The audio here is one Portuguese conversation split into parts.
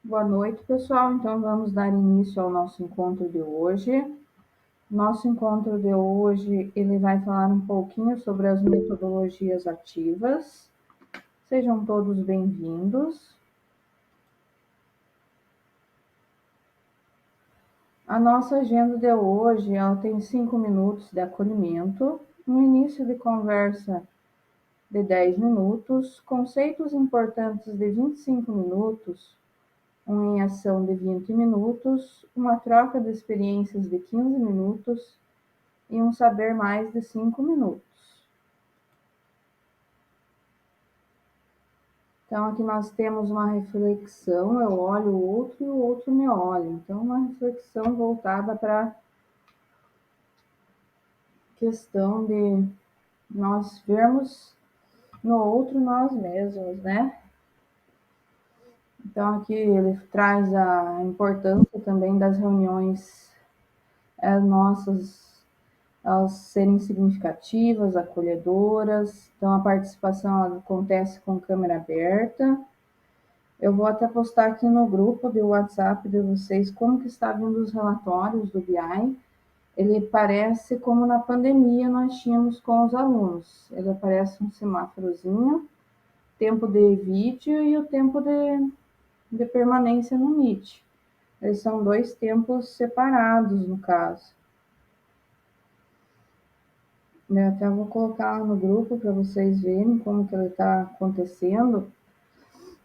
Boa noite, pessoal. Então, vamos dar início ao nosso encontro de hoje. Nosso encontro de hoje, ele vai falar um pouquinho sobre as metodologias ativas. Sejam todos bem-vindos. A nossa agenda de hoje, ela tem 5 minutos de acolhimento, um início de conversa de 10 minutos, conceitos importantes de 25 minutos, um em ação de 20 minutos, uma troca de experiências de 15 minutos e um saber mais de 5 minutos. Então, aqui nós temos uma reflexão, eu olho o outro e o outro me olha. Então, uma reflexão voltada para a questão de nós vermos no outro nós mesmos, né? Então, aqui ele traz a importância também das reuniões nossas, elas serem significativas, acolhedoras. Então, a participação acontece com câmera aberta. Eu vou até postar aqui no grupo do WhatsApp de vocês como que está vindo os relatórios do BI. Ele parece como na pandemia nós tínhamos com os alunos. Ele aparece um semáforozinho, tempo de vídeo e o tempo de permanência no Meet. Eles são 2 tempos separados, no caso. Eu até vou colocar no grupo para vocês verem como que ele está acontecendo.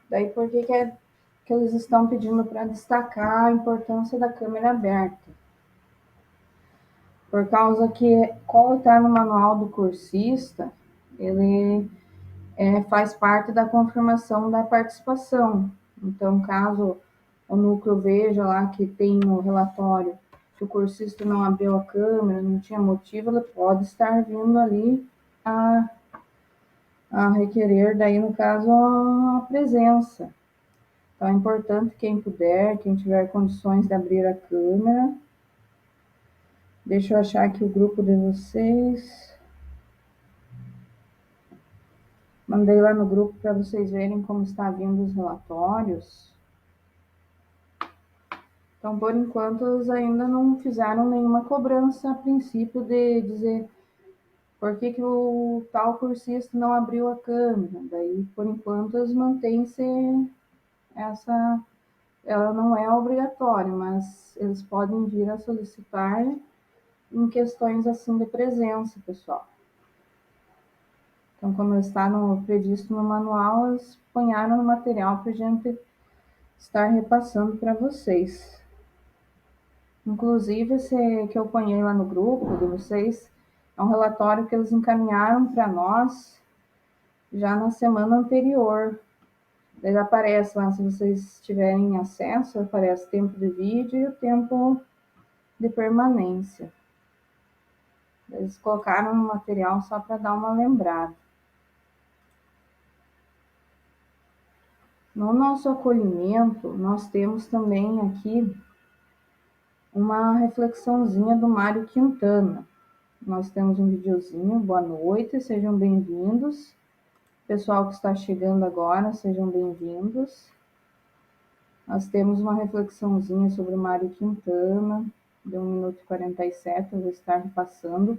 Daí, por que eles estão pedindo para destacar a importância da câmera aberta? Por causa que, como está no manual do cursista, ele faz parte da confirmação da participação. Então, caso o núcleo veja lá que tem um relatório que o cursista não abriu a câmera, não tinha motivo, ele pode estar vindo ali a requerer, daí no caso, a presença. Então, é importante quem puder, quem tiver condições de abrir a câmera. Deixa eu achar aqui o grupo de vocês. Mandei lá no grupo para vocês verem como está vindo os relatórios. Então, por enquanto, eles ainda não fizeram nenhuma cobrança a princípio de dizer por que o tal cursista não abriu a câmera. Daí, por enquanto, eles mantêm-se essa... Ela não é obrigatória, mas eles podem vir a solicitar em questões assim de presença, pessoal. Então, como está previsto no manual, eles ponharam no material para a gente estar repassando para vocês. Inclusive, esse que eu ponhei lá no grupo de vocês, é um relatório que eles encaminharam para nós já na semana anterior. Ele aparece lá, se vocês tiverem acesso, aparece o tempo de vídeo e o tempo de permanência. Eles colocaram no material só para dar uma lembrada. No nosso acolhimento, nós temos também aqui uma reflexãozinha do Mário Quintana. Nós temos um videozinho, boa noite, sejam bem-vindos. Pessoal que está chegando agora, sejam bem-vindos. Nós temos uma reflexãozinha sobre o Mário Quintana, de 1 minuto e 47, eu vou estar repassando.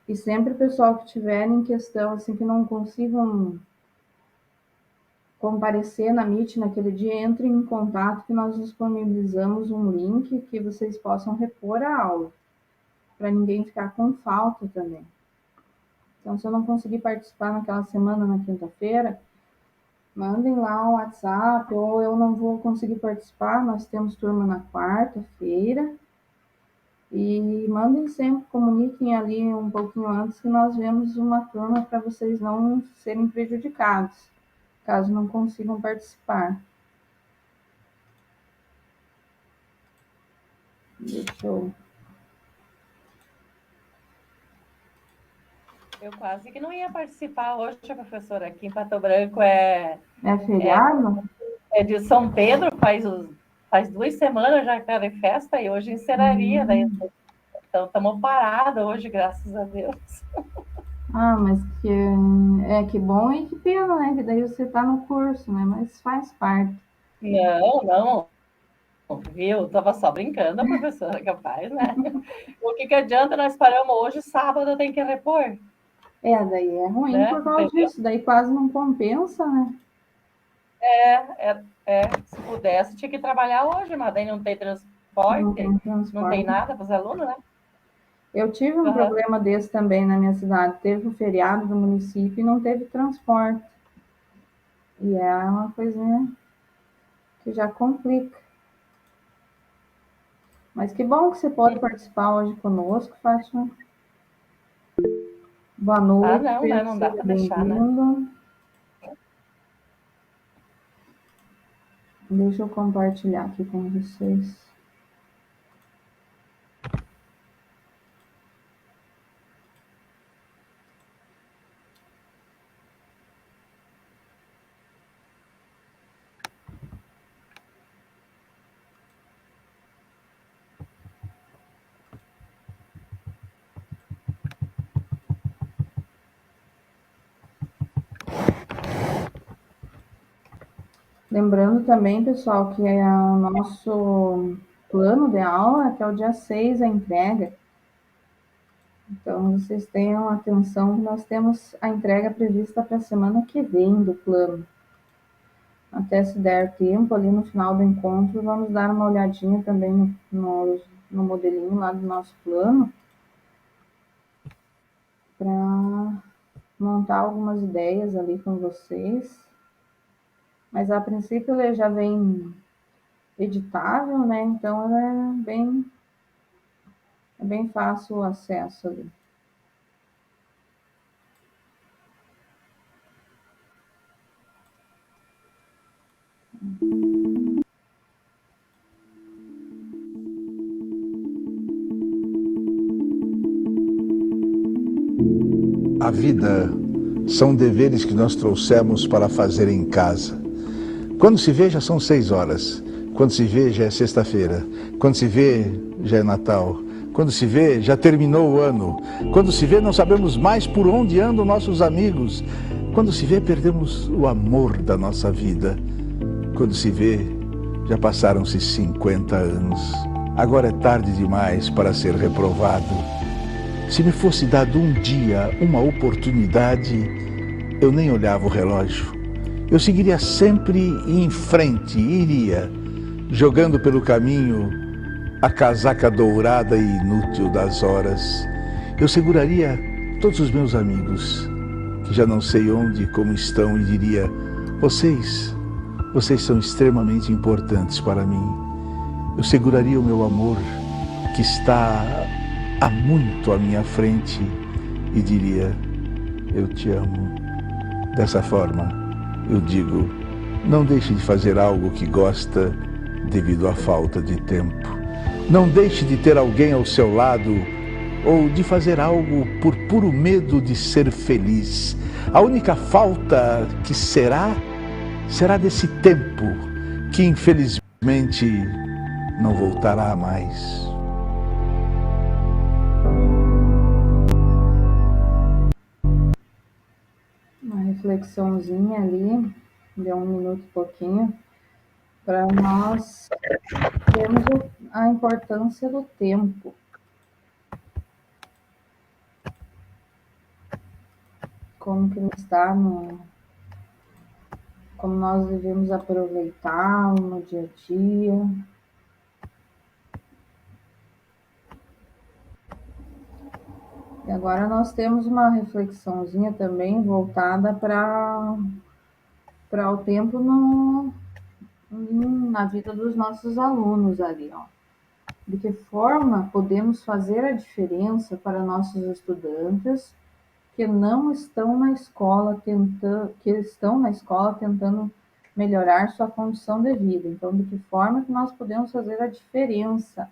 E sempre, pessoal que tiverem questão, assim, que não consigam comparecer na Meet naquele dia, entrem em contato que nós disponibilizamos um link que vocês possam repor a aula, para ninguém ficar com falta também. Então, se eu não conseguir participar naquela semana, na quinta-feira, mandem lá o WhatsApp, ou eu não vou conseguir participar, nós temos turma na quarta-feira, e mandem sempre, comuniquem ali um pouquinho antes que nós vemos uma turma para vocês não serem prejudicados, caso não consigam participar. Deixa eu... Eu quase que não ia participar hoje, professora. Aqui em Pato Branco é feriado? É de São Pedro, faz 2 semanas já que era de festa, e hoje enceraria. Daí, então, estamos parados hoje, graças a Deus. Ah, mas que bom e que pena, né? Que daí você está no curso, né? Mas faz parte. Não, viu? Tava só brincando, a professora, capaz, né? O que adianta nós paramos hoje, sábado tem que repor? Daí é ruim Né? por causa Entendeu? disso, daí quase não compensa, né? Se pudesse, tinha que trabalhar hoje, mas daí não tem Não transporte, tem não tem transporte. nada para os alunos, né? Eu tive um Uhum. problema desse também na minha cidade. Teve um feriado do município e não teve transporte. E é uma coisinha que já complica. Mas que bom que você pode participar hoje conosco, Fátima. Boa Ah, noite, não, né? Não dá seja para deixar, né? bem-vindo. Deixa eu compartilhar aqui com vocês. Lembrando também, pessoal, que é o nosso plano de aula até o dia 6 a entrega. Então, vocês tenham atenção, nós temos a entrega prevista para a semana que vem do plano. Até se der tempo, ali no final do encontro, vamos dar uma olhadinha também no modelinho lá do nosso plano, para montar algumas ideias ali com vocês. Mas a princípio ele já vem editável, né? Então é bem fácil o acesso ali. A vida são deveres que nós trouxemos para fazer em casa. Quando se vê, já são 6 horas. Quando se vê, já é sexta-feira. Quando se vê, já é Natal. Quando se vê, já terminou o ano. Quando se vê, não sabemos mais por onde andam nossos amigos. Quando se vê, perdemos o amor da nossa vida. Quando se vê, já passaram-se 50 anos. Agora é tarde demais para ser reprovado. Se me fosse dado um dia, uma oportunidade, eu nem olhava o relógio. Eu seguiria sempre em frente, iria, jogando pelo caminho a casaca dourada e inútil das horas. Eu seguraria todos os meus amigos, que já não sei onde e como estão, e diria: vocês são extremamente importantes para mim. Eu seguraria o meu amor, que está há muito à minha frente, e diria: eu te amo. Dessa forma, eu digo: não deixe de fazer algo que gosta devido à falta de tempo. Não deixe de ter alguém ao seu lado ou de fazer algo por puro medo de ser feliz. A única falta que será desse tempo que infelizmente não voltará mais. Uma reflexãozinha ali, de 1 minuto e pouquinho, para nós vermos a importância do tempo. Como que ele está como nós devemos aproveitá-lo no dia a dia. E agora nós temos uma reflexãozinha também voltada para o tempo na vida dos nossos alunos ali, ó. De que forma podemos fazer a diferença para nossos estudantes que não estão na escola tentando melhorar sua condição de vida. Então, de que forma que nós podemos fazer a diferença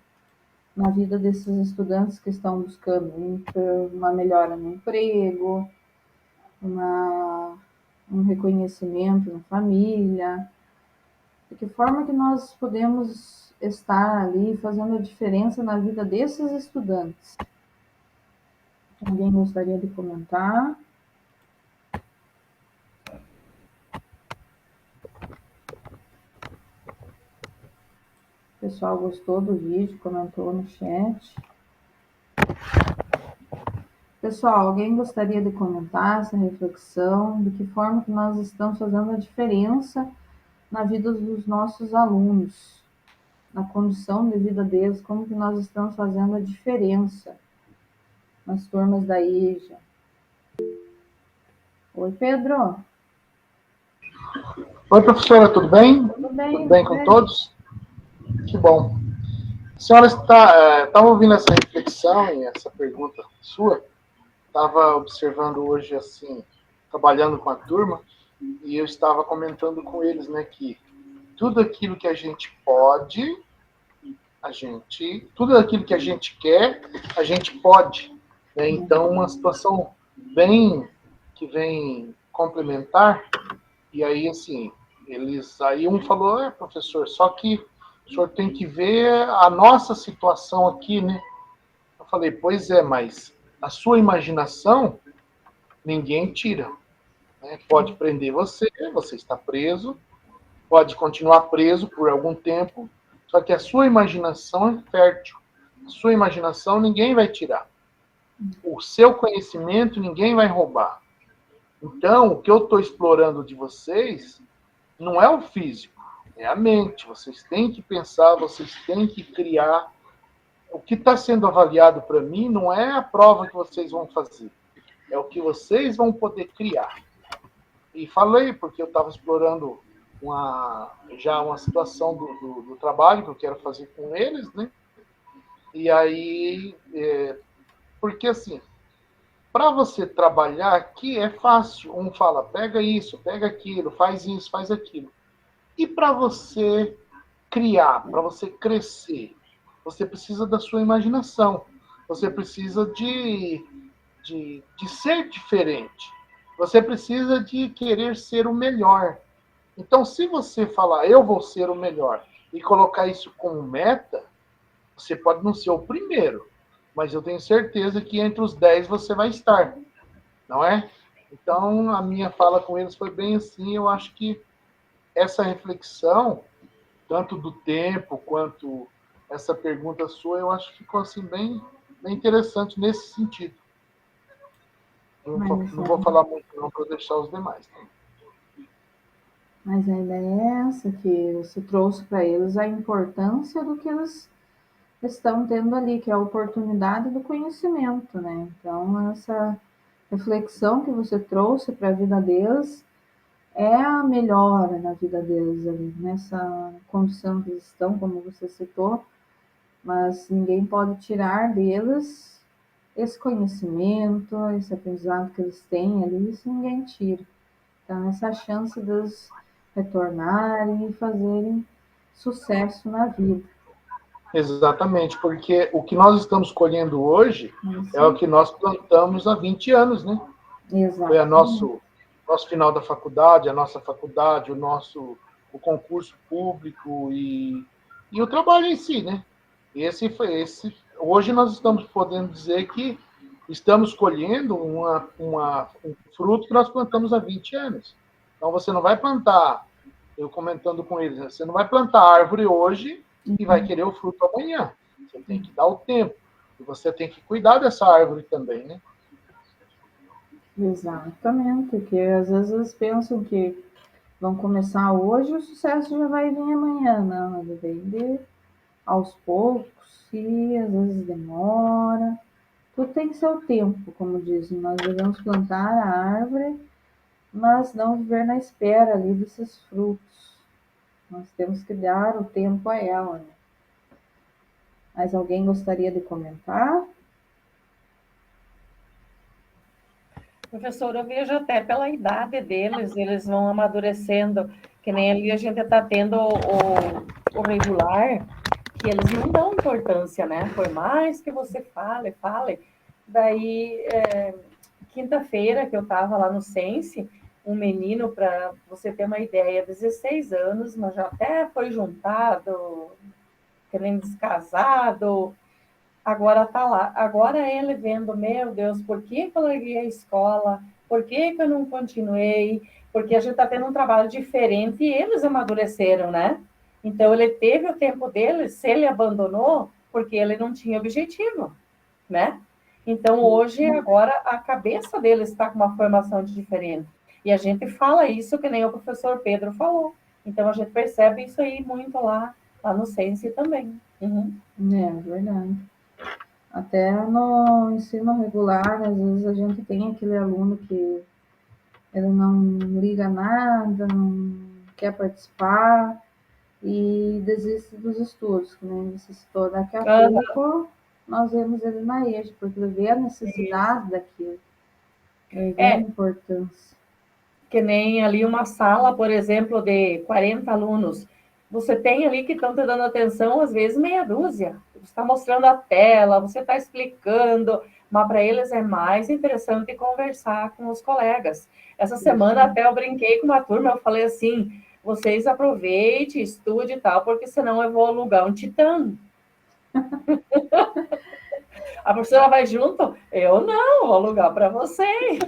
na vida desses estudantes que estão buscando uma melhora no emprego, um reconhecimento na família, de que forma que nós podemos estar ali fazendo a diferença na vida desses estudantes. Alguém gostaria de comentar? O pessoal gostou do vídeo, comentou no chat. Pessoal, alguém gostaria de comentar essa reflexão? De que forma que nós estamos fazendo a diferença na vida dos nossos alunos, na condição de vida deles, como que nós estamos fazendo a diferença nas turmas da EJA? Oi, Pedro. Oi, professora, tudo bem? Tudo bem? Tudo bem com todos? Que bom. A senhora estava ouvindo essa reflexão e essa pergunta sua? Estava observando hoje, assim, trabalhando com a turma, e eu estava comentando com eles, né, que tudo aquilo que a gente pode, tudo aquilo que a gente quer, a gente pode. Né? Então, uma situação que vem complementar, e aí, assim, aí um falou, professor, só que o senhor tem que ver a nossa situação aqui, né? Eu falei, pois é, mas a sua imaginação, ninguém tira. Né? Pode prender você, você está preso, pode continuar preso por algum tempo, só que a sua imaginação é fértil. A sua imaginação ninguém vai tirar. O seu conhecimento ninguém vai roubar. Então, o que eu estou explorando de vocês não é o físico, é a mente. Vocês têm que pensar, vocês têm que criar. O que está sendo avaliado para mim não é a prova que vocês vão fazer, é o que vocês vão poder criar. E falei, porque eu estava explorando já uma situação do trabalho que eu quero fazer com eles, né? E aí, porque assim, para você trabalhar aqui é fácil. Um fala, pega isso, pega aquilo, faz isso, faz aquilo. E para você criar, para você crescer, você precisa da sua imaginação. Você precisa de ser diferente. Você precisa de querer ser o melhor. Então, se você falar, eu vou ser o melhor, e colocar isso como meta, você pode não ser o primeiro, mas eu tenho certeza que entre os 10 você vai estar, não é? Então, a minha fala com eles foi bem assim. Eu acho que essa reflexão, tanto do tempo quanto essa pergunta sua, eu acho que ficou assim bem interessante nesse sentido. Não vou falar muito não para deixar os demais. Tá? Mas a ideia é essa, que você trouxe para eles a importância do que eles estão tendo ali, que é a oportunidade do conhecimento, né? Então, essa reflexão que você trouxe para a vida deles é a melhora na vida deles ali, nessa condição que eles estão, como você citou, mas ninguém pode tirar deles esse conhecimento, esse aprendizado que eles têm ali, isso ninguém tira. Então, essa chance deles retornarem e fazerem sucesso na vida. Exatamente, porque o que nós estamos colhendo hoje é o que nós plantamos há 20 anos, né? Exato. Foi nosso final da faculdade, a nossa faculdade, o concurso público e o trabalho em si, né? Hoje nós estamos podendo dizer que estamos colhendo um fruto que nós plantamos há 20 anos. Então você não vai plantar, eu comentando com eles, você não vai plantar árvore hoje e vai querer o fruto amanhã. Você tem que dar o tempo. E você tem que cuidar dessa árvore também, né? Exatamente, porque às vezes eles pensam que vão começar hoje e o sucesso já vai vir amanhã. Não, ele vem aos poucos e às vezes demora. Tudo tem seu tempo, como dizem. Nós devemos plantar a árvore, mas não viver na espera ali desses frutos. Nós temos que dar o tempo a ela. Né? Mas alguém gostaria de comentar? Professor, eu vejo até pela idade deles, eles vão amadurecendo, que nem ali a gente está tendo o regular, que eles não dão importância, né? Por mais que você fale. Daí, quinta-feira que eu estava lá no Sense, um menino, para você ter uma ideia, 16 anos, mas já até foi juntado, querendo descasado, agora está lá. Agora ele vendo, meu Deus, por que eu larguei a escola? Por que eu não continuei? Porque a gente está tendo um trabalho diferente e eles amadureceram, né? Então, ele teve o tempo dele, se ele abandonou, porque ele não tinha objetivo, né? Então, hoje, agora, a cabeça dele está com uma formação diferente. E a gente fala isso que nem o professor Pedro falou. Então, a gente percebe isso aí muito lá no Sense também. Uhum. É verdade. Até no ensino regular, às vezes a gente tem aquele aluno que ele não liga nada, não quer participar e desiste dos estudos, que nem você citou. Daqui a pouco nós vemos ele na EJA, porque ele vê a necessidade Isso. daquilo, ele vê a importância. Que nem ali uma sala, por exemplo, de 40 alunos. Você tem ali que estão te dando atenção, às vezes meia dúzia. Você está mostrando a tela, você está explicando, mas para eles é mais interessante conversar com os colegas. Essa semana até eu brinquei com uma turma, eu falei assim, vocês aproveitem, estude e tal, porque senão eu vou alugar um titã. A professora vai junto? Eu não, vou alugar para vocês.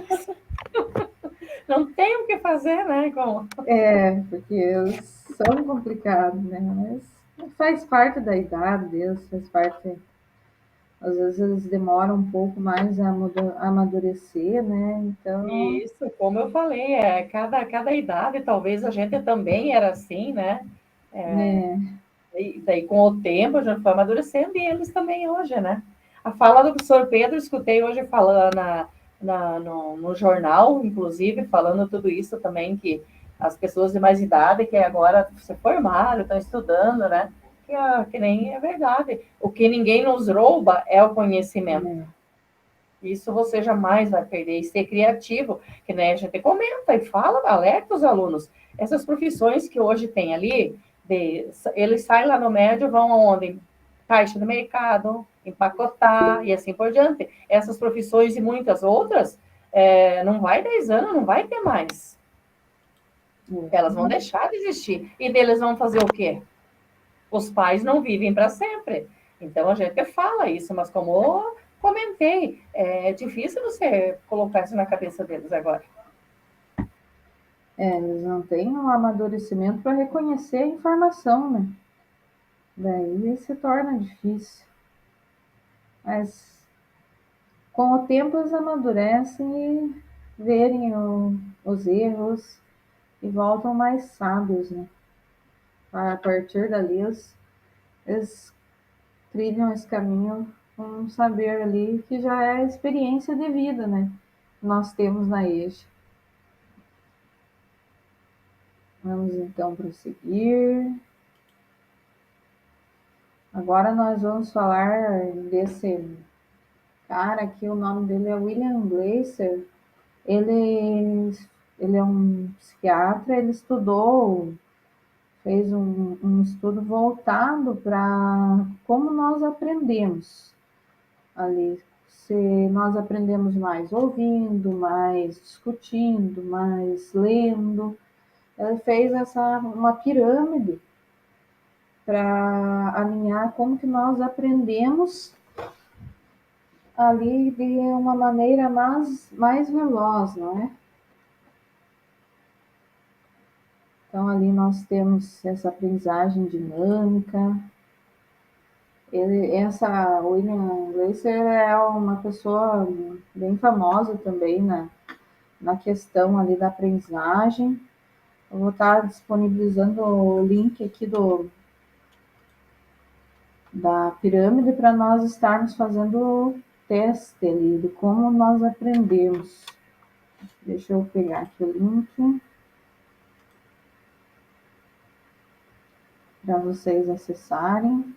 Não tem o que fazer, né? Porque eles são complicados, né? Mas faz parte da idade deles, faz parte. Às vezes eles demoram um pouco mais a amadurecer, né? Então, Isso, como eu falei, cada idade, talvez a gente também era assim, né? E daí, com o tempo, a gente foi amadurecendo e eles também hoje, né? A fala do professor Pedro, escutei hoje falando no jornal, inclusive, falando tudo isso também, que as pessoas de mais idade, que agora se formaram, estão estudando, né? Que nem é verdade. O que ninguém nos rouba é o conhecimento. Isso você jamais vai perder. E ser criativo, que nem a gente comenta e fala, alerta os alunos. Essas profissões que hoje tem ali, eles saem lá no médio, vão aonde? Caixa do mercado, empacotar e assim por diante. Essas profissões e muitas outras, não vai 10 anos, não vai ter mais. Elas vão deixar de existir. E deles vão fazer o quê? Os pais não vivem para sempre. Então a gente fala isso, mas como eu comentei, é difícil você colocar isso na cabeça deles agora. eles não têm um amadurecimento para reconhecer a informação, né? Daí se torna difícil. Mas com o tempo eles amadurecem e verem os erros e voltam mais sábios, né? A partir dali eles trilham esse caminho com um saber ali que já é experiência de vida, né? Nós temos na EJA. Vamos então prosseguir. Agora nós vamos falar desse cara aqui, o nome dele é William Glasser. Ele é um psiquiatra, ele estudou, fez um estudo voltado para como nós aprendemos ali. Se nós aprendemos mais ouvindo, mais discutindo, mais lendo. Ele fez uma pirâmide para alinhar como que nós aprendemos ali de uma maneira mais veloz, não é? Então, ali nós temos essa aprendizagem dinâmica. William Glasser é uma pessoa bem famosa também na questão ali da aprendizagem. Eu vou estar disponibilizando o link aqui da pirâmide para nós estarmos fazendo o teste ali de como nós aprendemos. Deixa eu pegar aqui o link para vocês acessarem.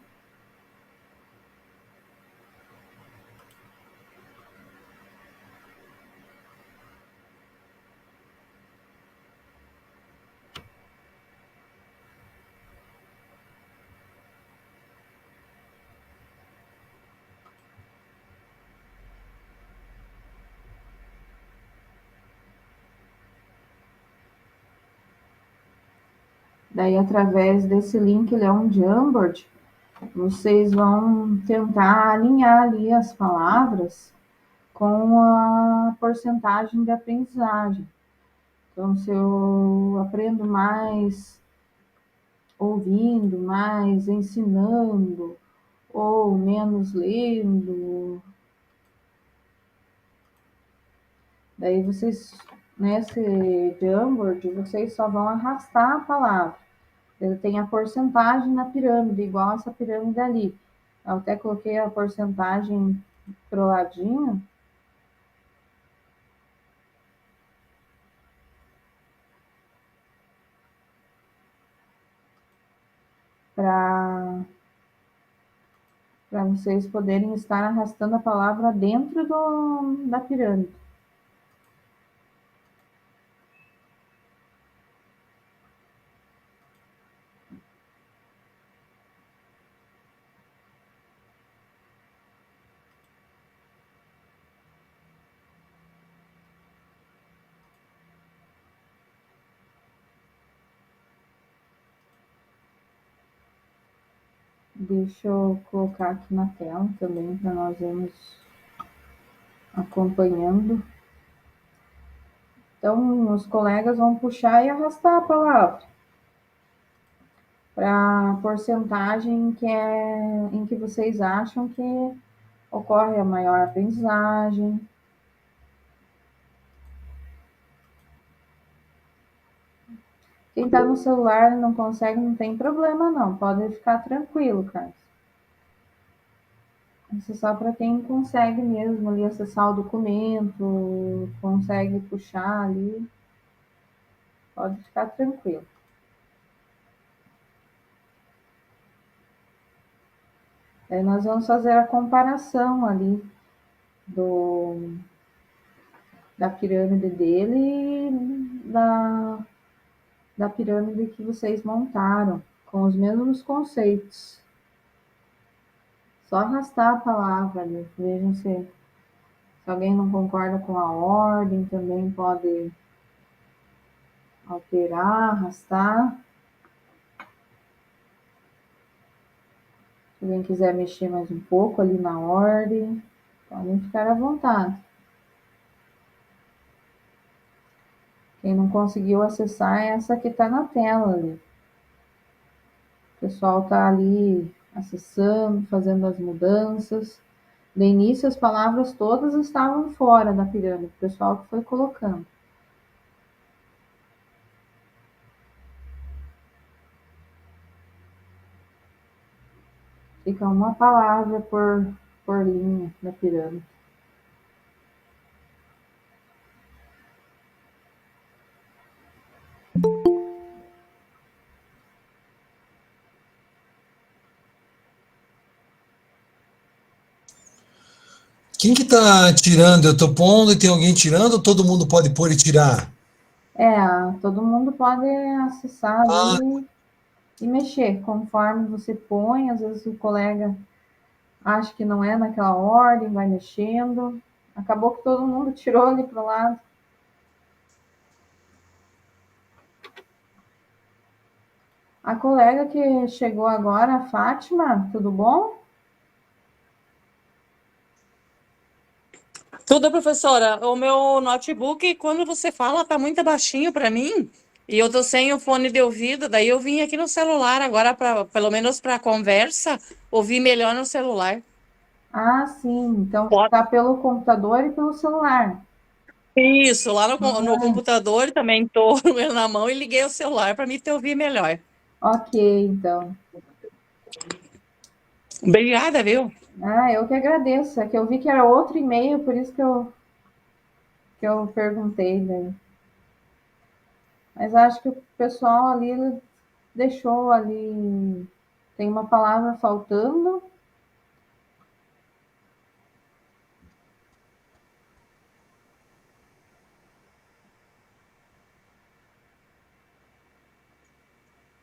Daí, através desse link, ele é um Jamboard, vocês vão tentar alinhar ali as palavras com a porcentagem de aprendizagem. Então, se eu aprendo mais ouvindo mais, ensinando, ou menos lendo. Daí vocês, nesse Jamboard, vocês só vão arrastar a palavra. Ele tem a porcentagem na pirâmide, igual essa pirâmide ali. Eu até coloquei a porcentagem pro ladinho. Para vocês poderem estar arrastando a palavra dentro da pirâmide. Deixa eu colocar aqui na tela também para nós irmos acompanhando. Então, os colegas vão puxar e arrastar a palavra para a porcentagem em que vocês acham que ocorre a maior aprendizagem. Quem está no celular e não consegue, não tem problema não, pode ficar tranquilo, Carlos. Isso é só para quem consegue mesmo ali acessar o documento, consegue puxar ali, pode ficar tranquilo. Aí nós vamos fazer a comparação ali da pirâmide dele e da pirâmide que vocês montaram, com os mesmos conceitos. Só arrastar a palavra ali, vejam se alguém não concorda com a ordem, também pode alterar, arrastar. Se alguém quiser mexer mais um pouco ali na ordem, podem ficar à vontade. Quem não conseguiu acessar é essa que está na tela ali. O pessoal está ali acessando, fazendo as mudanças. De início, as palavras todas estavam fora da pirâmide, o pessoal que foi colocando. Fica uma palavra por linha da pirâmide. Quem que tá tirando? Eu tô pondo e tem alguém tirando ou todo mundo pode pôr e tirar? Todo mundo pode acessar ali e mexer, conforme você põe. Às vezes o colega acha que não é naquela ordem, vai mexendo. Acabou que todo mundo tirou ali pro lado. A colega que chegou agora, a Fátima, tudo bom? Tudo, professora. O meu notebook, quando você fala, tá muito baixinho para mim. E eu tô sem o fone de ouvido, daí eu vim aqui no celular agora, pelo menos para conversa, ouvir melhor no celular. Ah, sim. Então Pode. tá pelo computador e pelo celular. Isso, lá no computador também tô na mão e liguei o celular para me te ouvir melhor. Ok, então. Obrigada, viu? Eu que agradeço. É que eu vi que era outro e-mail, por isso que eu perguntei, né? Mas acho que o pessoal ali deixou ali. Tem uma palavra faltando.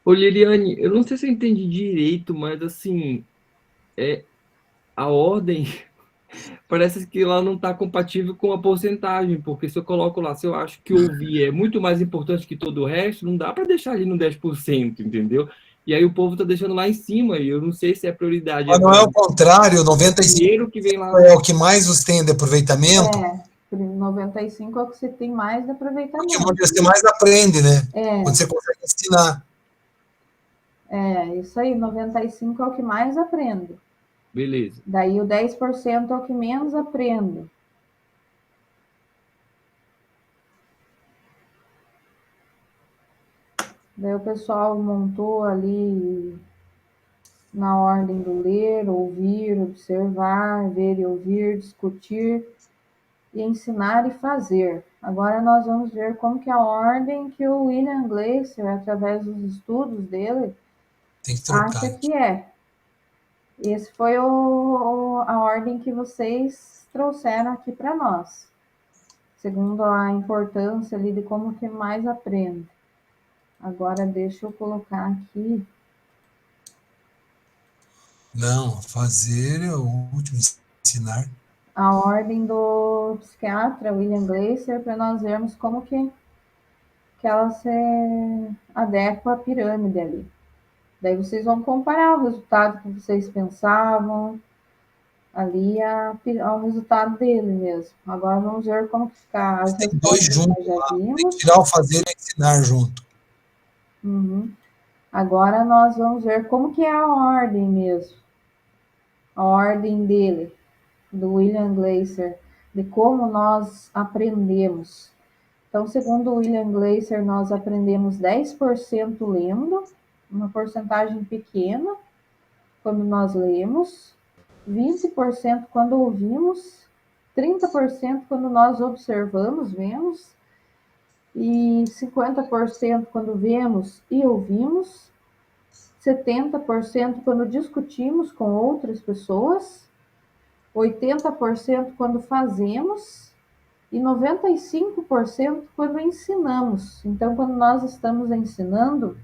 Ô, Liliane, eu não sei se eu entendi direito, mas assim, a ordem parece que ela não está compatível com a porcentagem, porque se eu coloco lá, se eu acho que ouvir é muito mais importante que todo o resto, não dá para deixar ali no 10%, entendeu? E aí o povo está deixando lá em cima, e eu não sei se é prioridade. Mas não é o contrário, 95 dinheiro que vem lá. é o que mais os tem de aproveitamento? 95 é o que você tem mais de aproveitamento. Porque onde você mais aprende, né? Onde você consegue ensinar. É, isso aí, 95 é o que mais aprendo. Beleza. Daí o 10% é o que menos aprendo. Daí o pessoal montou ali na ordem do ler, ouvir, observar, ver e ouvir, discutir e ensinar e fazer. Agora nós vamos ver como que é a ordem que o William Gleiser, através dos estudos dele, Tem que trocar. acha que é. Esse foi a ordem que vocês trouxeram aqui para nós, segundo a importância ali de como que mais aprende. Agora deixa eu colocar aqui. Não, fazer é o último, ensinar. A ordem do psiquiatra William Gleiser para nós vermos como que ela se adequa à pirâmide ali. Daí vocês vão comparar o resultado que vocês pensavam ali ao resultado dele mesmo. Agora vamos ver como que fica as Tem dois respostas que juntos nós já lá. Tem que vimos. tirar o fazer e ensinar junto. Uhum. Agora nós vamos ver como que é a ordem mesmo. A ordem dele, do William Gleiser, de como nós aprendemos. Então, segundo o William Gleiser, nós aprendemos 10% lendo, uma porcentagem pequena quando nós lemos, 20% quando ouvimos, 30% quando nós observamos, vemos, e 50% quando vemos e ouvimos, 70% quando discutimos com outras pessoas, 80% quando fazemos e 95% quando ensinamos. Então, quando nós estamos ensinando,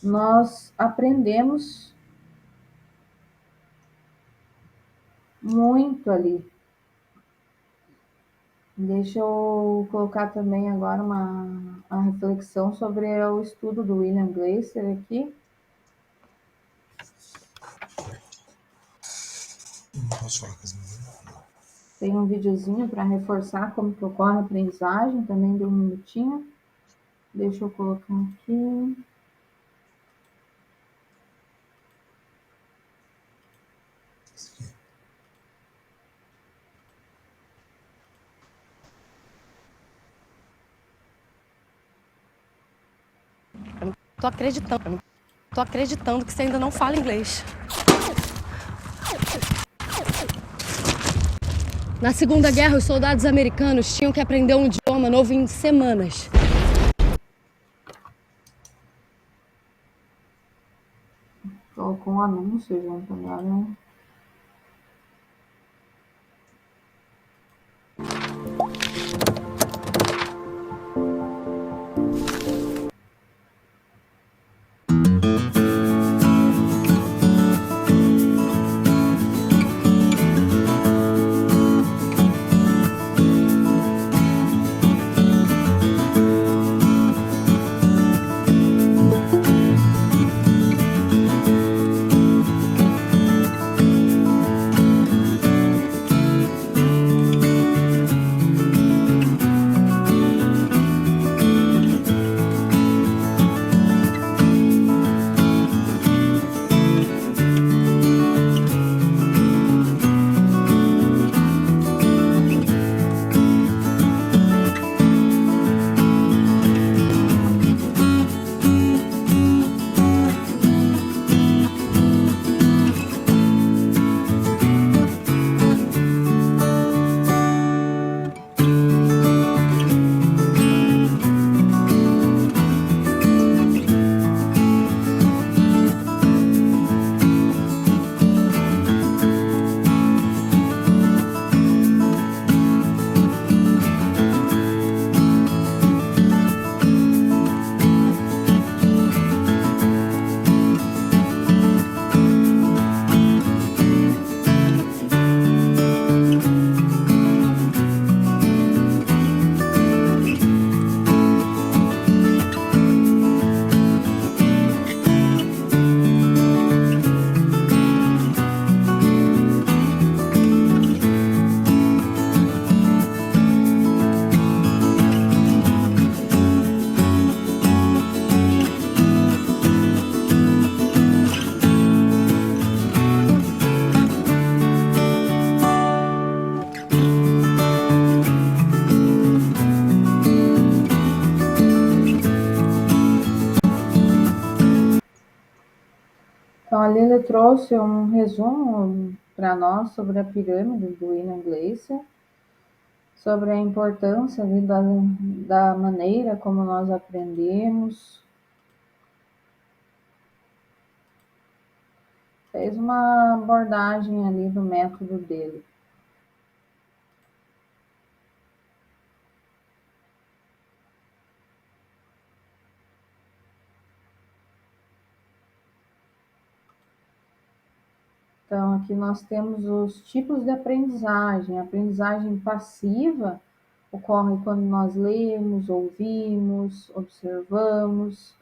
nós aprendemos muito ali. Deixa eu colocar também agora uma reflexão sobre o estudo do William Gleiser aqui. Não posso falar com as meninas. Tem um videozinho para reforçar como que ocorre a aprendizagem, também de 1 minutinho. Deixa eu colocar aqui. Tô acreditando que você ainda não fala inglês. Na Segunda Guerra, os soldados americanos tinham que aprender um idioma novo em semanas. Colocou um anúncio junto agora, né? Então, ali ele trouxe um resumo para nós sobre a pirâmide do William Gleiser, sobre a importância ali da maneira como nós aprendemos. Fez uma abordagem ali do método dele. Então, aqui nós temos os tipos de aprendizagem. A aprendizagem passiva ocorre quando nós lemos, ouvimos, observamos,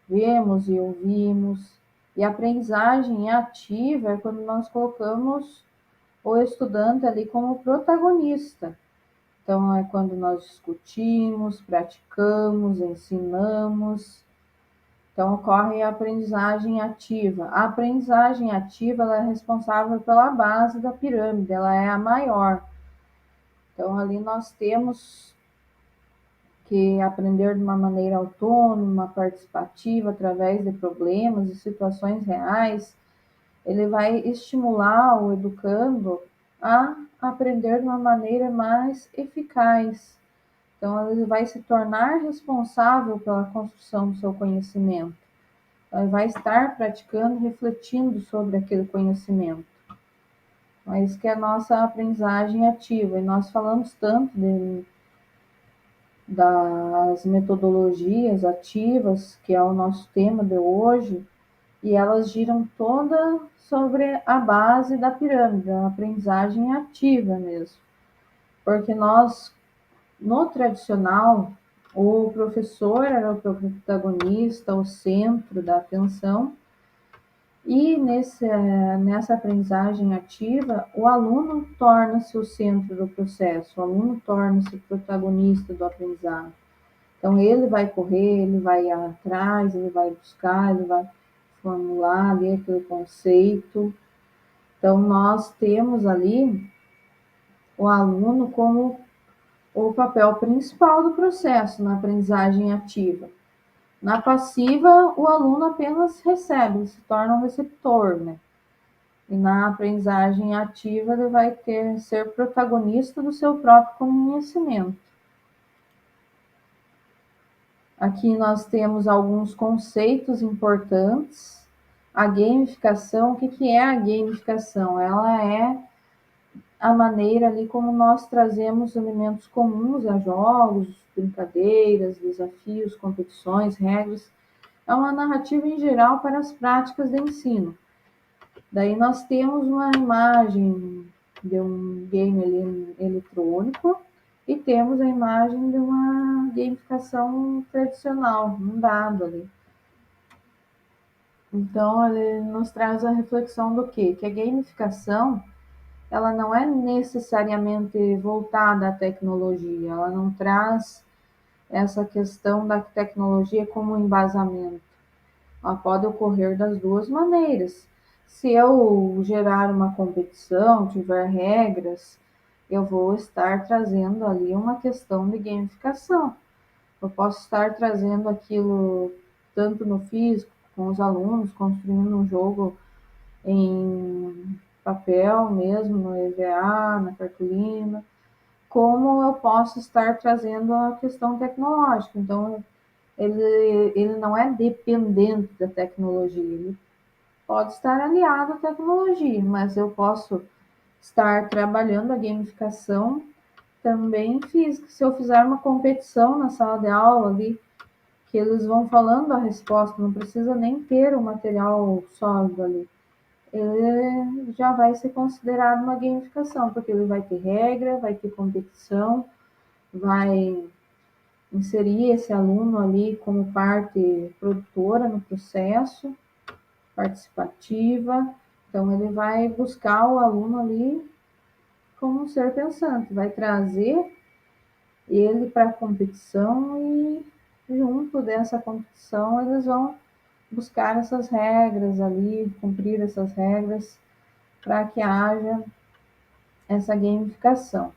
vemos e ouvimos. E a aprendizagem ativa é quando nós colocamos o estudante ali como protagonista. Então, é quando nós discutimos, praticamos, ensinamos. Então, ocorre a aprendizagem ativa. A aprendizagem ativa ela é responsável pela base da pirâmide, ela é a maior. Então, ali nós temos que aprender de uma maneira autônoma, participativa, através de problemas e situações reais. Ele vai estimular o educando a aprender de uma maneira mais eficaz. Então, ele vai se tornar responsável pela construção do seu conhecimento. Ele vai estar praticando, refletindo sobre aquele conhecimento. Mas que é a nossa aprendizagem ativa. E nós falamos tanto das metodologias ativas, que é o nosso tema de hoje, e elas giram toda sobre a base da pirâmide, a aprendizagem ativa mesmo. Porque nós, no tradicional, o professor era o protagonista, o centro da atenção, e nessa aprendizagem ativa, o aluno torna-se o centro do processo, o aluno torna-se o protagonista do aprendizado. Então, ele vai correr, ele vai atrás, ele vai buscar, ele vai formular ali aquele conceito. Então, nós temos ali o aluno como o papel principal do processo na aprendizagem ativa. Na passiva, o aluno apenas recebe, ele se torna um receptor, né? E na aprendizagem ativa, ele vai ser protagonista do seu próprio conhecimento. Aqui nós temos alguns conceitos importantes. A gamificação, o que é a gamificação? Ela é a maneira ali como nós trazemos elementos comuns a jogos, brincadeiras, desafios, competições, regras. É uma narrativa em geral para as práticas de ensino. Daí nós temos uma imagem de um game eletrônico e temos a imagem de uma gamificação tradicional, um dado ali. Então, ele nos traz a reflexão do quê? Que a gamificação, ela não é necessariamente voltada à tecnologia, ela não traz essa questão da tecnologia como embasamento. Ela pode ocorrer das duas maneiras. Se eu gerar uma competição, tiver regras, eu vou estar trazendo ali uma questão de gamificação. Eu posso estar trazendo aquilo tanto no físico, com os alunos, construindo um jogo em papel mesmo, no EVA, na cartolina, como eu posso estar trazendo a questão tecnológica. Então, ele não é dependente da tecnologia, ele pode estar aliado à tecnologia, mas eu posso estar trabalhando a gamificação também física. Se eu fizer uma competição na sala de aula ali, que eles vão falando a resposta, não precisa nem ter o material sólido ali. Ele já vai ser considerado uma gamificação, porque ele vai ter regra, vai ter competição, vai inserir esse aluno ali como parte produtora no processo, participativa. Então, ele vai buscar o aluno ali como um ser pensante, vai trazer ele para a competição e, junto dessa competição, eles vão buscar essas regras ali, cumprir essas regras para que haja essa gamificação.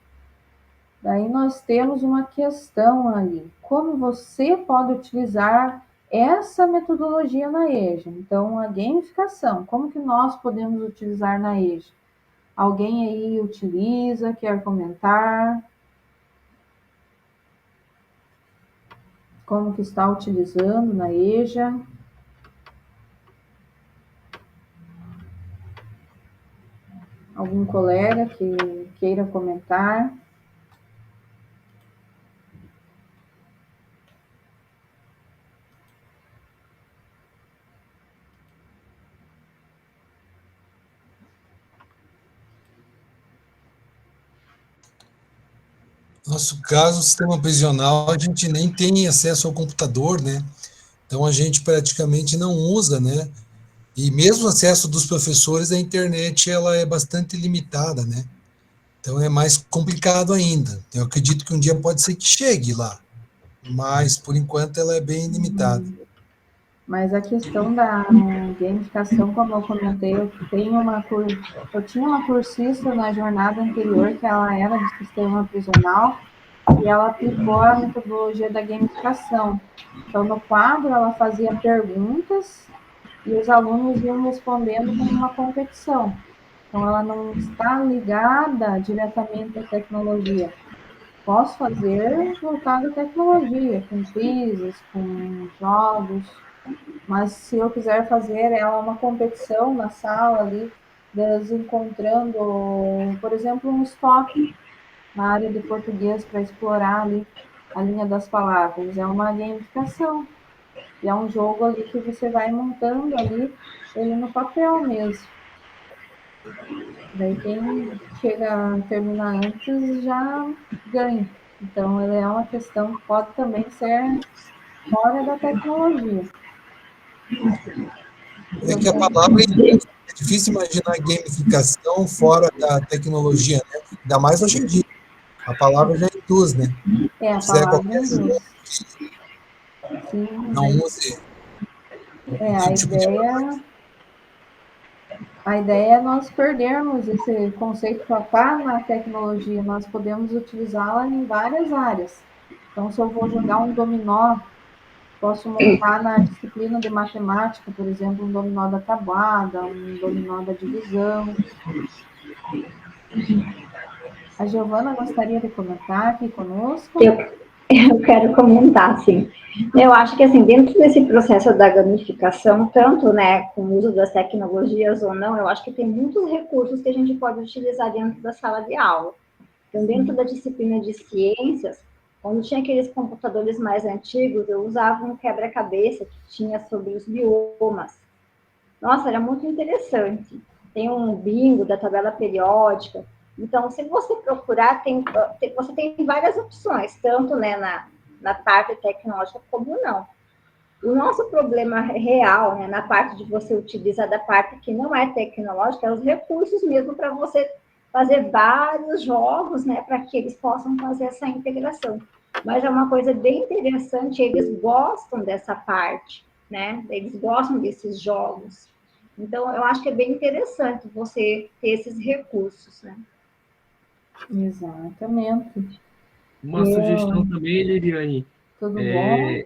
Daí nós temos uma questão ali. Como você pode utilizar essa metodologia na EJA. Então, a gamificação, como que nós podemos utilizar na EJA? Alguém aí utiliza, quer comentar? Como que está utilizando na EJA? Algum colega que queira comentar? No nosso caso, o sistema prisional, a gente nem tem acesso ao computador, né? Então, a gente praticamente não usa, né? E mesmo o acesso dos professores à internet, ela é bastante limitada, né? Então, é mais complicado ainda. Eu acredito que um dia pode ser que chegue lá, mas, por enquanto, ela é bem limitada. Mas a questão da gamificação, como eu comentei, eu tinha uma cursista na jornada anterior que ela era de sistema prisional e ela aplicou a metodologia da gamificação. Então, no quadro, ela fazia perguntas e os alunos iam respondendo como uma competição. Então, ela não está ligada diretamente à tecnologia. Posso fazer voltado à tecnologia, com quizzes, com jogos, mas se eu quiser fazer ela uma competição na sala ali, das encontrando, por exemplo, um stop na área de português para explorar ali a linha das palavras, é uma gamificação. E é um jogo ali que você vai montando ali ele no papel mesmo. Daí quem chega a terminar antes já ganha. Então, ele é uma questão que pode também ser fora da tecnologia. É que a palavra é difícil imaginar gamificação fora da tecnologia, né? Ainda mais hoje em dia. A palavra já induz, né? É, a Se fizer palavra qualquer jogo induz. que Sim, não use esse tipo de a ideia é nós perdermos esse conceito que está na tecnologia, nós podemos utilizá-la em várias áreas. Então, se eu vou jogar um dominó, posso montar na disciplina de matemática, por exemplo, um dominó da tabuada, um dominó da divisão. A Giovana gostaria de comentar aqui conosco? Eu quero comentar, sim. Eu acho que, assim, dentro desse processo da gamificação, tanto, né, com o uso das tecnologias ou não, eu acho que tem muitos recursos que a gente pode utilizar dentro da sala de aula. Então, dentro da disciplina de ciências, quando tinha aqueles computadores mais antigos, eu usava um quebra-cabeça que tinha sobre os biomas. Nossa, era muito interessante. Tem um bingo da tabela periódica. Então, se você procurar, você tem várias opções, tanto, né, na parte tecnológica como não. O nosso problema real, né, na parte de você utilizar da parte que não é tecnológica, é os recursos mesmo para você fazer vários jogos, né, para que eles possam fazer essa integração. Mas é uma coisa bem interessante, eles gostam dessa parte, né, eles gostam desses jogos. Então, eu acho que é bem interessante você ter esses recursos, né. Exatamente. Uma sugestão também, Liliane, Tudo bom?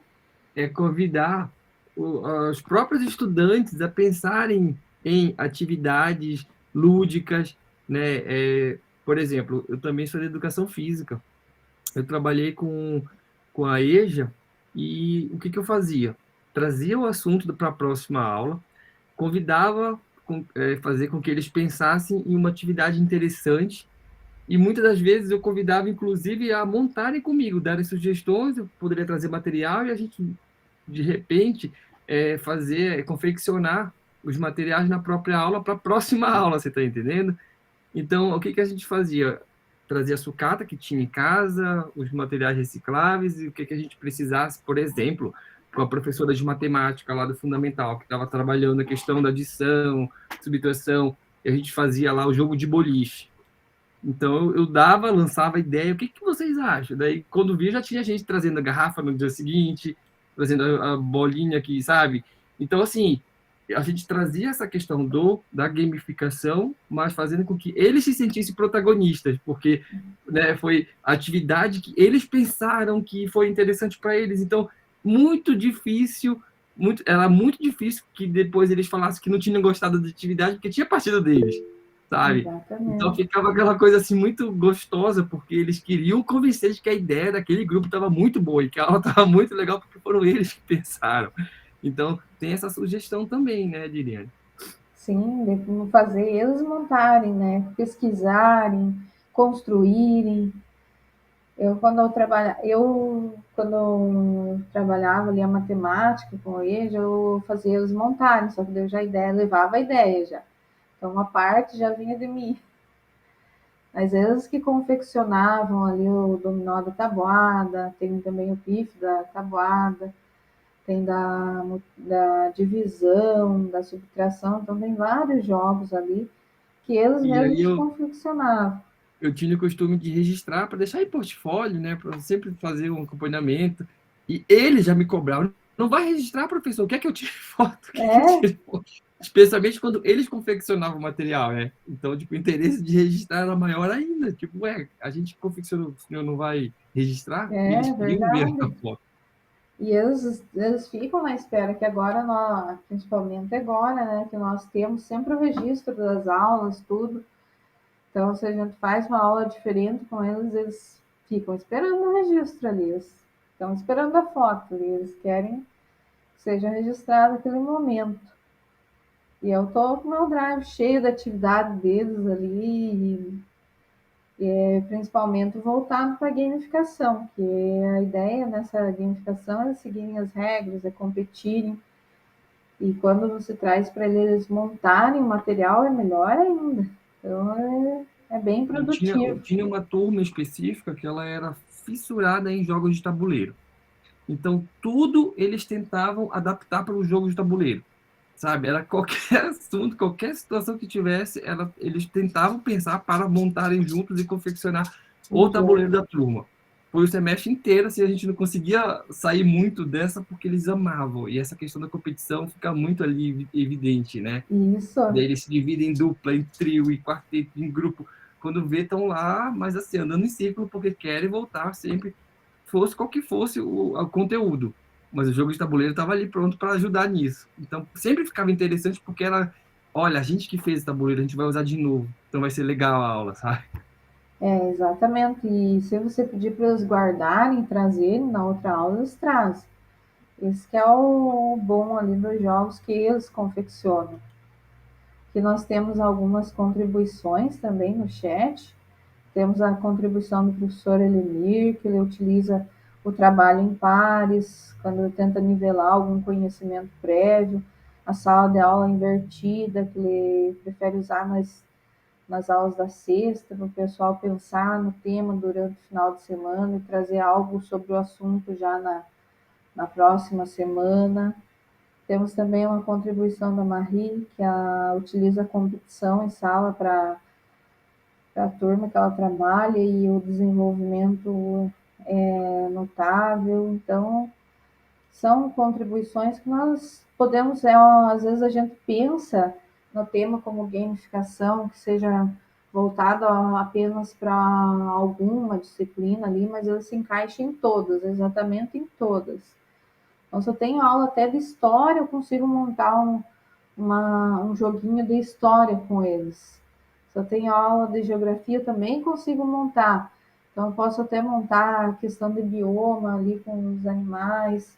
é convidar os próprios estudantes a pensarem em atividades lúdicas, né? Por exemplo, eu também sou de educação física. Eu trabalhei com a EJA e o que eu fazia? Trazia o assunto para a próxima aula, convidava fazer com que eles pensassem em uma atividade interessante e muitas das vezes eu convidava, inclusive, a montarem comigo, darem sugestões, eu poderia trazer material e a gente, de repente, confeccionar os materiais na própria aula para a próxima aula, você está entendendo? Então, o que a gente fazia? Trazia a sucata que tinha em casa, os materiais recicláveis e o que a gente precisasse, por exemplo, com a professora de matemática lá do Fundamental, que estava trabalhando a questão da adição, subtração, e a gente fazia lá o jogo de boliche. Então, eu lançava a ideia, o que vocês acham? Daí, quando vi, já tinha gente trazendo a garrafa no dia seguinte, trazendo a bolinha aqui, sabe? Então, assim, a gente trazia essa questão da gamificação, mas fazendo com que eles se sentissem protagonistas, porque, né, foi a atividade que eles pensaram que foi interessante para eles. Então, muito difícil era muito difícil que depois eles falassem que não tinham gostado da atividade, porque tinha partido deles, sabe? Então Exatamente. ficava aquela coisa assim muito gostosa, porque eles queriam convencer de que a ideia daquele grupo estava muito boa e que a aula estava muito legal, porque foram eles que pensaram. Então tem essa sugestão também, né, Diriane? Sim, de como fazer eles montarem, né? Pesquisarem, construírem. Quando eu trabalhava ali a matemática com eles, eu fazia eles montarem, só que eu já levava a ideia já. Então uma parte já vinha de mim. Mas eles que confeccionavam ali o dominó da tabuada, tem também o pife da tabuada, tem da divisão, da subtração, então tem vários jogos ali que eles E aí mesmos confeccionavam. eu tinha o costume de registrar para deixar em portfólio, né, para sempre fazer um acompanhamento. E eles já me cobravam. Não vai registrar, professor? Quer que eu tire foto? Quer que eu É, tire foto? Especialmente quando eles confeccionavam o material, né? Então, tipo, o interesse de registrar era maior ainda. Tipo, a gente confeccionou, o senhor não vai registrar? E eles queriam ver a verdade. foto. E eles ficam na espera que agora, nós, principalmente agora, né, que nós temos sempre o registro das aulas, tudo. Então, se a gente faz uma aula diferente com eles, eles ficam esperando o registro ali. Eles estão esperando a foto ali. Eles querem que seja registrado aquele momento. E eu tô com o meu drive cheio da atividade deles ali, principalmente voltado para a gamificação, que a ideia nessa gamificação é seguirem as regras, é competirem. E quando você traz para eles montarem o material, é melhor ainda. Então, é bem Eu produtivo. tinha uma turma específica que ela era fissurada em jogos de tabuleiro. Então, tudo eles tentavam adaptar para o jogo de tabuleiro, sabe? Era qualquer assunto, qualquer situação que tivesse, eles tentavam pensar para montarem juntos e confeccionar o Um tabuleiro jogo. da turma. Foi o semestre inteiro, assim, a gente não conseguia sair muito dessa porque eles amavam. E essa questão da competição fica muito ali evidente, né? Isso, Daí eles se dividem em dupla, em trio, em quarteto, em grupo. Quando vê, estão lá, mas assim, andando em círculo, porque querem voltar sempre, fosse qual que fosse o conteúdo. Mas o jogo de tabuleiro estava ali pronto para ajudar nisso. Então, sempre ficava interessante porque era, olha, a gente que fez esse tabuleiro, a gente vai usar de novo. Então vai ser legal a aula, sabe? exatamente. E se você pedir para eles guardarem, trazerem na outra aula, eles trazem. Esse que é o bom ali dos jogos que eles confeccionam. Que nós temos algumas contribuições também no chat. Temos a contribuição do professor Elenir, que ele utiliza o trabalho em pares, quando ele tenta nivelar algum conhecimento prévio, a sala de aula invertida, que ele prefere usar nas aulas da sexta, para o pessoal pensar no tema durante o final de semana e trazer algo sobre o assunto já na próxima semana. Temos também uma contribuição da Marie, que utiliza a competição em sala para a turma que ela trabalha e o desenvolvimento é notável. Então, são contribuições que nós podemos, às vezes a gente pensa no tema como gamificação, que seja voltado apenas para alguma disciplina ali, mas ele se encaixa em todas, exatamente em todas. Então, se eu tenho aula até de história, eu consigo montar um joguinho de história com eles. Se eu tenho aula de geografia, eu também consigo montar. Então, eu posso até montar a questão de bioma ali com os animais,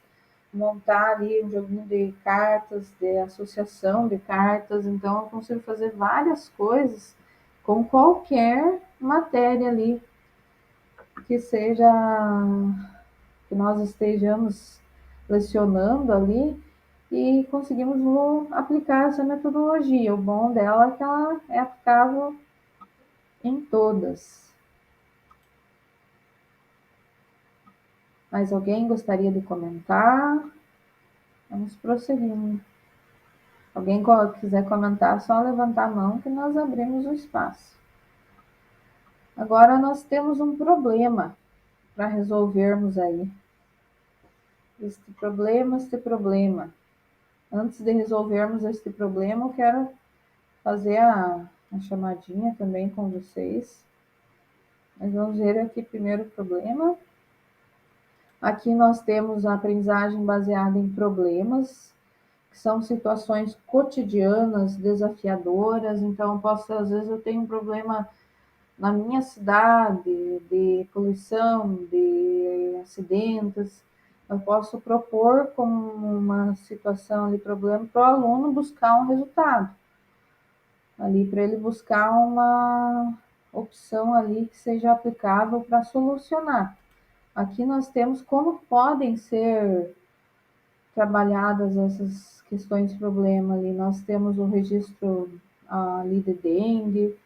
montar ali um joguinho de cartas, de associação de cartas. Então, eu consigo fazer várias coisas com qualquer matéria ali que seja, que nós estejamos lecionando ali e conseguimos aplicar essa metodologia. O bom dela é que ela é aplicável em todas. Mais alguém gostaria de comentar? Vamos prosseguindo. Alguém quiser comentar, é só levantar a mão que nós abrimos o espaço. Agora nós temos um problema para resolvermos aí. Este problema. Antes de resolvermos este problema, eu quero fazer a chamadinha também com vocês. Mas vamos ver aqui primeiro o problema. Aqui nós temos a aprendizagem baseada em problemas, que são situações cotidianas, desafiadoras. Então, às vezes eu tenho um problema na minha cidade de poluição, de acidentes. Eu posso propor como uma situação de problema para o aluno buscar um resultado, ali para ele buscar uma opção ali que seja aplicável para solucionar. Aqui nós temos como podem ser trabalhadas essas questões de problema ali. Nós temos o registro ali de dengue,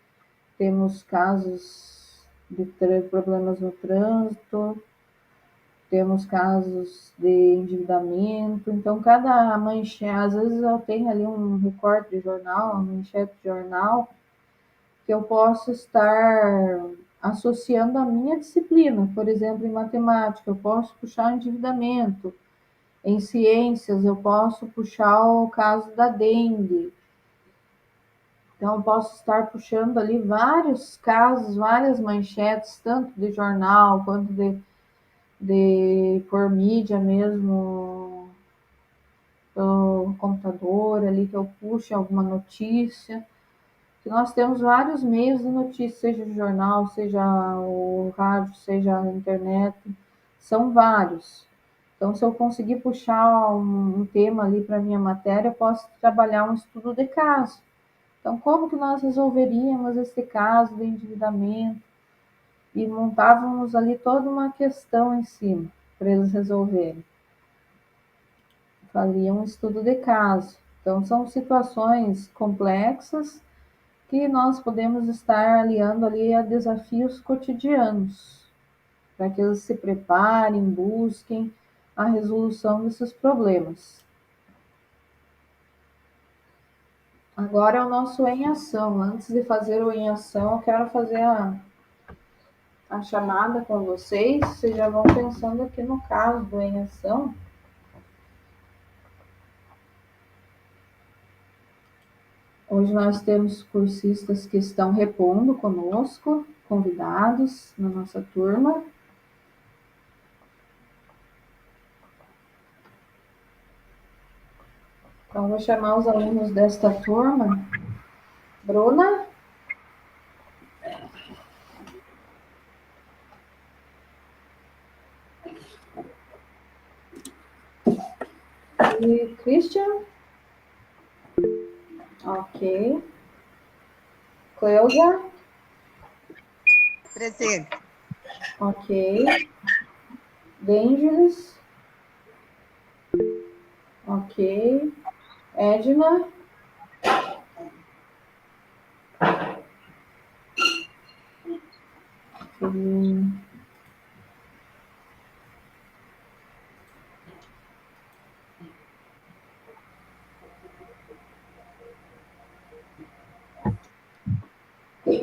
temos casos de problemas no trânsito, temos casos de endividamento. Então, cada manchete, às vezes eu tenho ali um recorte de jornal, uma manchete de jornal, que eu posso estar associando à minha disciplina. Por exemplo, em matemática, eu posso puxar o endividamento. Em ciências, eu posso puxar o caso da dengue. Então, eu posso estar puxando ali vários casos, várias manchetes, tanto de jornal quanto por mídia mesmo, pelo computador ali, que eu puxe alguma notícia. Que nós temos vários meios de notícia, seja o jornal, seja o rádio, seja a internet, são vários. Então, se eu conseguir puxar um tema ali para a minha matéria, eu posso trabalhar um estudo de caso. Então, como que nós resolveríamos esse caso de endividamento? E montávamos ali toda uma questão em cima para eles resolverem. Fazia um estudo de caso. Então, são situações complexas que nós podemos estar aliando ali a desafios cotidianos, para que eles se preparem, busquem a resolução desses problemas. Agora é o nosso em ação. Antes de fazer o em ação, eu quero fazer a chamada com vocês. Vocês já vão pensando aqui no caso do em ação. Hoje nós temos cursistas que estão repondo conosco, convidados na nossa turma. Então, vou chamar os alunos desta turma. Bruna? E Christian? Ok. Cleusa? Presente. Ok. D'Angelis? Ok. Edna?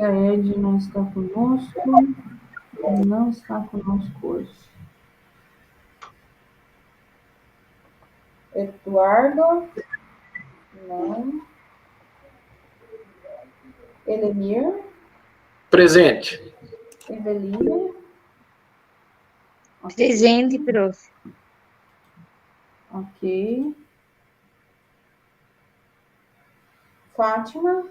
A Edna está conosco. Não está conosco hoje. Eduardo? Não. Elemir? Presente. Eveline? Presente, prof. Ok. Fátima?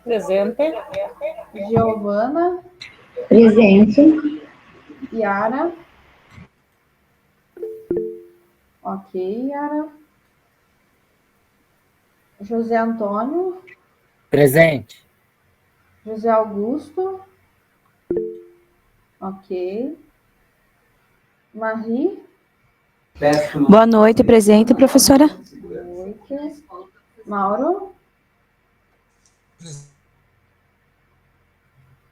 Presente. Giovana? Presente. Yara? Ok, Yara. José Antônio? Presente. José Augusto? Ok. Marie? Boa noite, presente, professora. Boa noite. Mauro?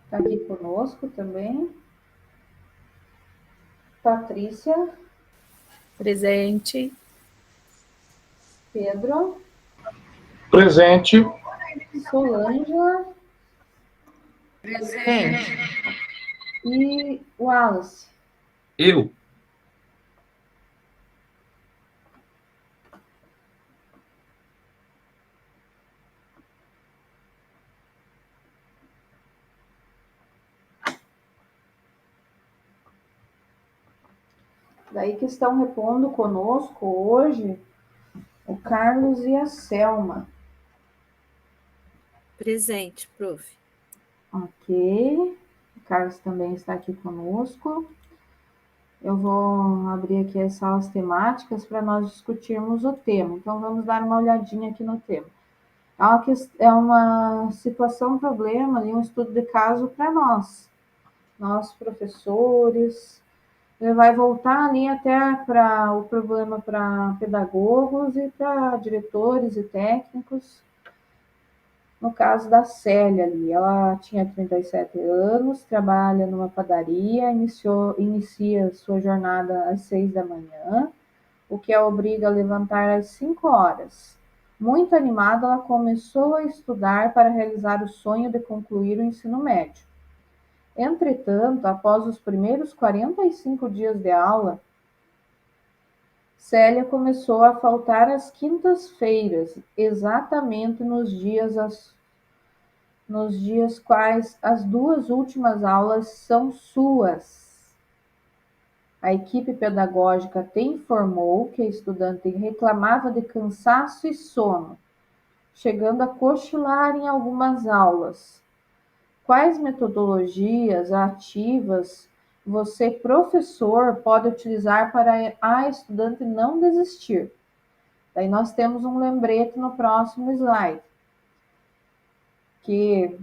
Está aqui conosco também. Patrícia? Presente. Pedro? Presente. Solângela? Presente. E Wallace? Eu. Daí que estão repondo conosco hoje o Carlos e a Selma. Presente, prof. Ok. O Carlos também está aqui conosco. Eu vou abrir aqui as salas temáticas para nós discutirmos o tema. Então, vamos dar uma olhadinha aqui no tema. É uma situação, um problema, um estudo de caso para nós professores. Ele vai voltar ali até para o problema para pedagogos e para diretores e técnicos. No caso da Célia ali, ela tinha 37 anos, trabalha numa padaria, inicia sua jornada às 6 da manhã, o que a obriga a levantar às 5 horas. Muito animada, ela começou a estudar para realizar o sonho de concluir o ensino médio. Entretanto, após os primeiros 45 dias de aula, Célia começou a faltar às quintas-feiras, exatamente nos dias quais as 2 últimas aulas são suas. A equipe pedagógica até informou que a estudante reclamava de cansaço e sono, chegando a cochilar em algumas aulas. Quais metodologias ativas você, professor, pode utilizar para a estudante não desistir? Daí nós temos um lembrete no próximo slide, que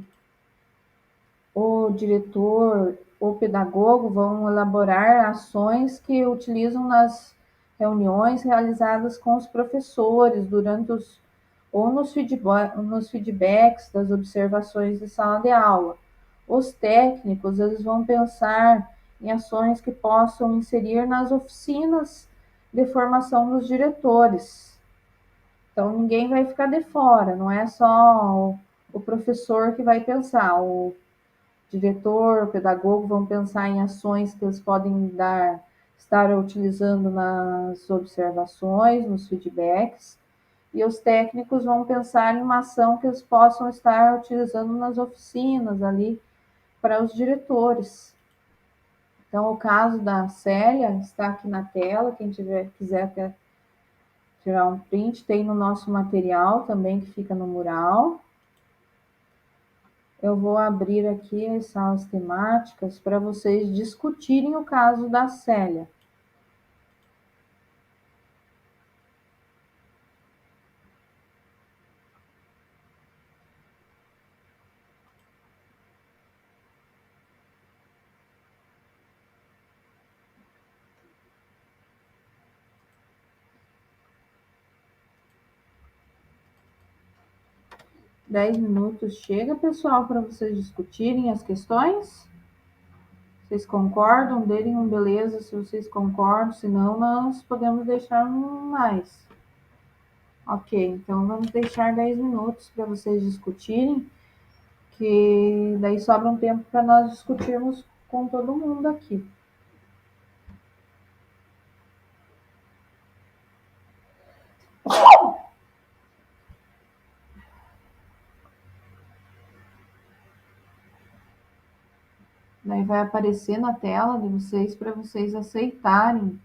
o diretor ou pedagogo vão elaborar ações que utilizam nas reuniões realizadas com os professores durante nos feedbacks das observações de sala de aula. Os técnicos, eles vão pensar em ações que possam inserir nas oficinas de formação dos diretores. Então, ninguém vai ficar de fora, não é só o professor que vai pensar, o diretor, o pedagogo vão pensar em ações que eles podem estar utilizando nas observações, nos feedbacks, e os técnicos vão pensar em uma ação que eles possam estar utilizando nas oficinas ali para os diretores. Então, o caso da Célia está aqui na tela, quem quiser até tirar um print, tem no nosso material também, que fica no mural. Eu vou abrir aqui as salas temáticas para vocês discutirem o caso da Célia. Dez minutos chega, pessoal, para vocês discutirem as questões? Vocês concordam? Deem um beleza se vocês concordam, senão nós podemos deixar mais. Ok, então vamos deixar 10 minutos para vocês discutirem, que daí sobra um tempo para nós discutirmos com todo mundo aqui. Daí vai aparecer na tela de vocês para vocês aceitarem.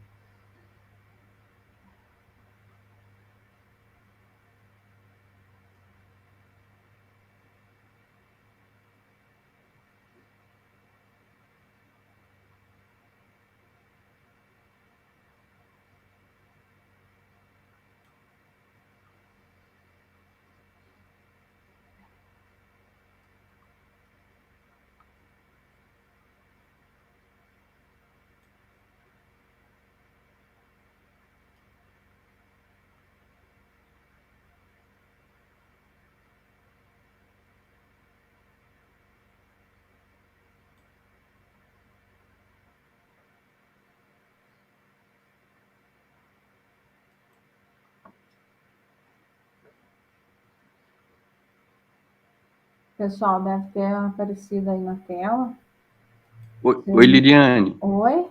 Pessoal, deve ter aparecido aí na tela. Oi, Liliane. Oi?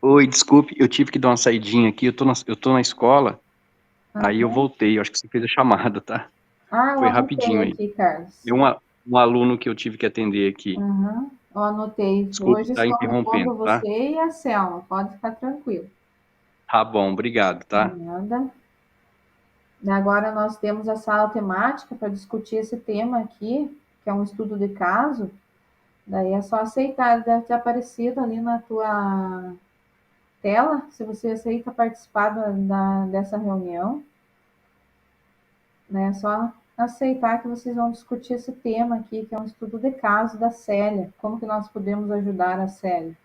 Oi, desculpe, eu tive que dar uma saidinha aqui, eu tô na escola, aí eu voltei, eu acho que você fez a chamada, tá? Ah, Foi rapidinho aí. Aqui, Carlos. E um aluno que eu tive que atender aqui. Eu anotei. Desculpe Hoje estar estou anotando interrompendo, tá? você e a Selma. Pode ficar tranquilo. Tá bom, obrigado, tá? Nada. Agora nós temos a sala temática para discutir esse tema aqui, que é um estudo de caso. Daí é só aceitar, ele deve ter aparecido ali na tua tela, se você aceita participar dessa reunião, né? É só aceitar que vocês vão discutir esse tema aqui, que é um estudo de caso da Célia. Como que nós podemos ajudar a Célia?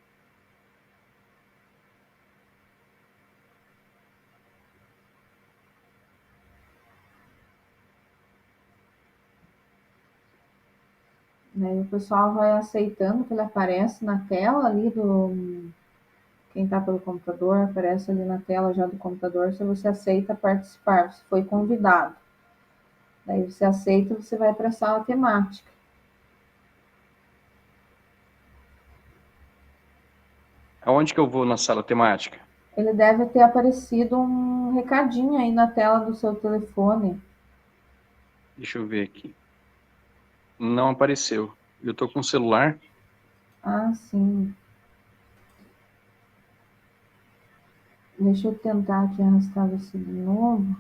Daí o pessoal vai aceitando que ele aparece na tela ali do... Quem está pelo computador, aparece ali na tela já do computador, se você aceita participar, você foi convidado. Daí você aceita, você vai para a sala temática. Aonde que eu vou na sala temática? Ele deve ter aparecido um recadinho aí na tela do seu telefone. Deixa eu ver aqui. Não apareceu. Eu tô com o celular. Ah, sim. Deixa eu tentar aqui arrastar você de novo.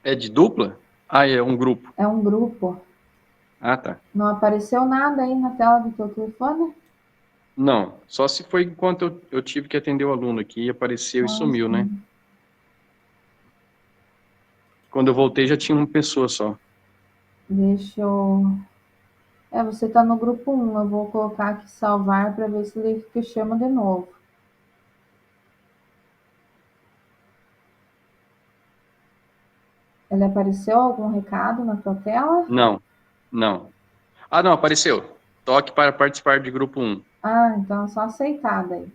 É de dupla? Ah, é um grupo. É um grupo. Ah, tá. Não apareceu nada aí na tela do teu telefone? Não, só se foi enquanto eu tive que atender o aluno aqui, apareceu e Ah, sumiu, né? sim. Quando eu voltei já tinha uma pessoa só. Deixa eu... você está no grupo 1. Eu vou colocar aqui salvar para ver se ele te chama de novo. Ele apareceu algum recado na tua tela? Não, não. Ah, não, apareceu. Toque para participar de grupo 1. Ah, então é só aceitar daí.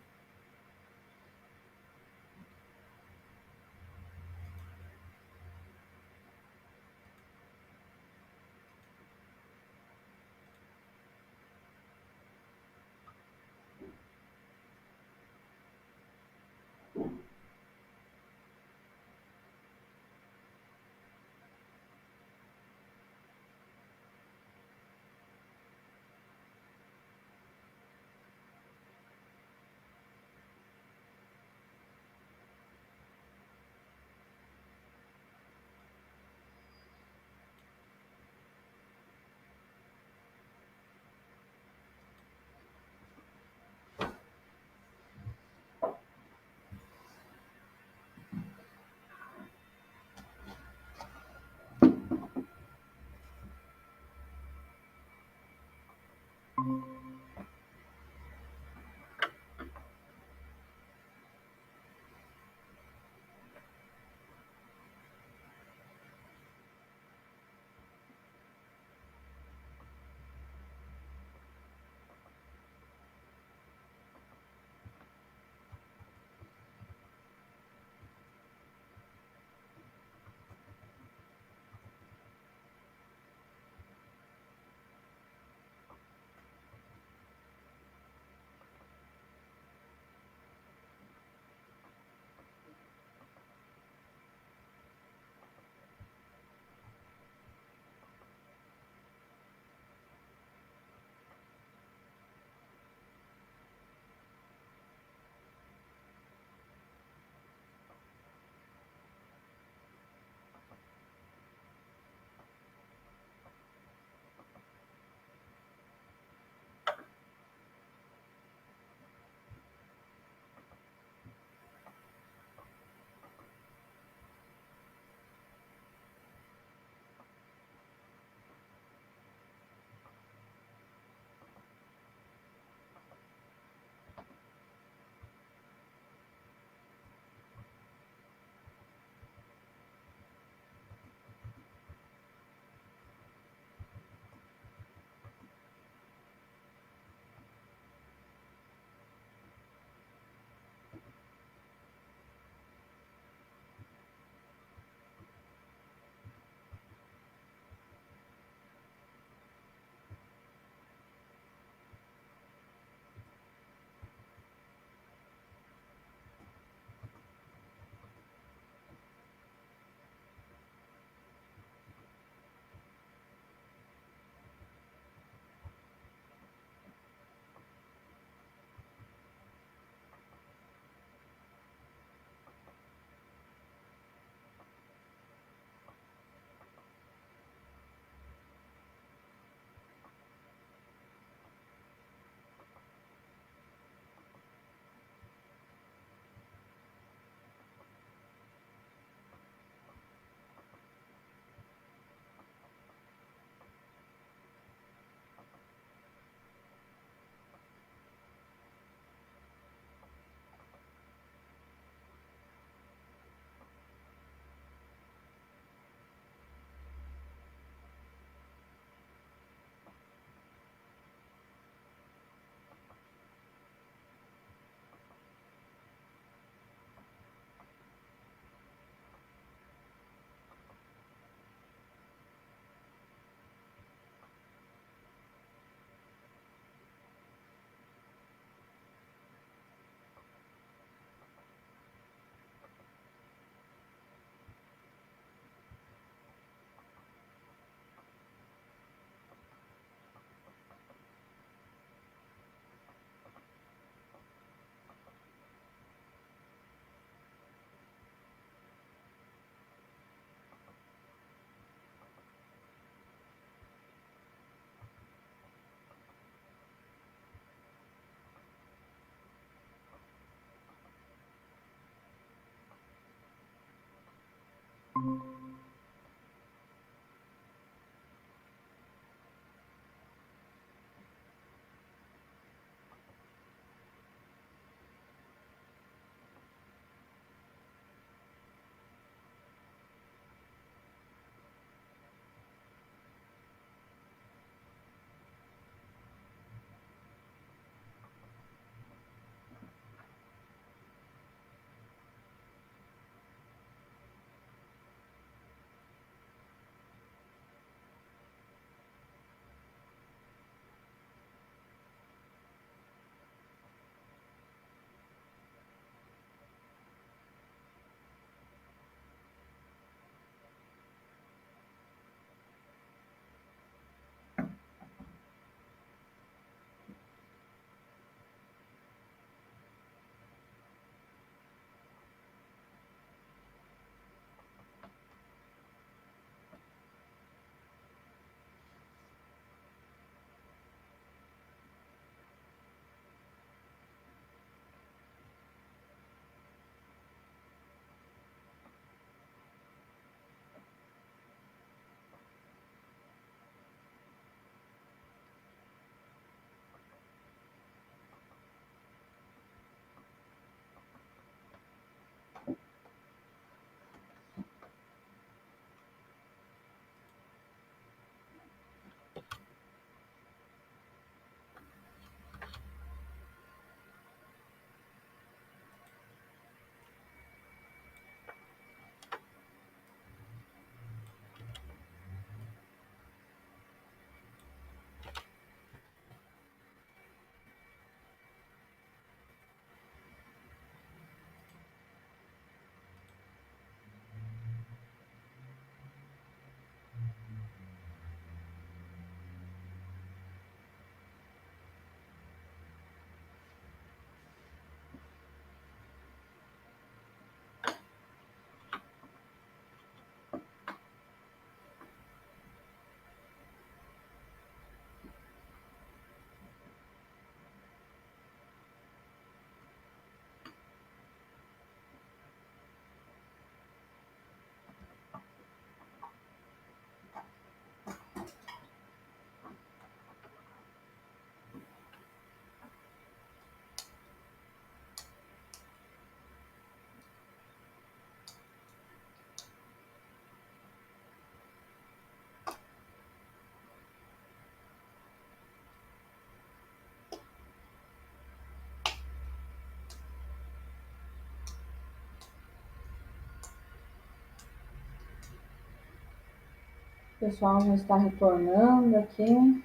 O pessoal já está retornando aqui.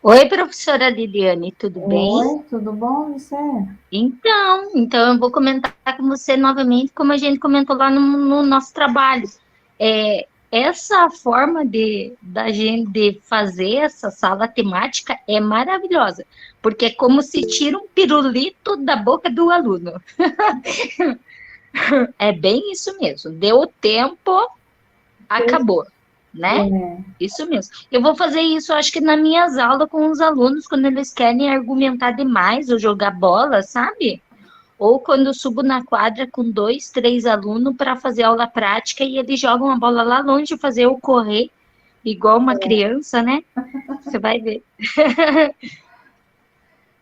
Oi, professora Liliane, tudo bem? Oi, tudo bom, você? Então eu vou comentar com você novamente, como a gente comentou lá no nosso trabalho. Essa forma da gente de fazer essa sala temática é maravilhosa, porque é como se tira um pirulito da boca do aluno. É bem isso mesmo. Deu tempo, acabou, né? Isso mesmo. Eu vou fazer isso, acho que nas minhas aulas com os alunos, quando eles querem argumentar demais ou jogar bola, sabe? Ou quando eu subo na quadra com 2, 3 alunos para fazer aula prática e eles jogam a bola lá longe, fazer eu correr, igual uma criança, né? Você vai ver.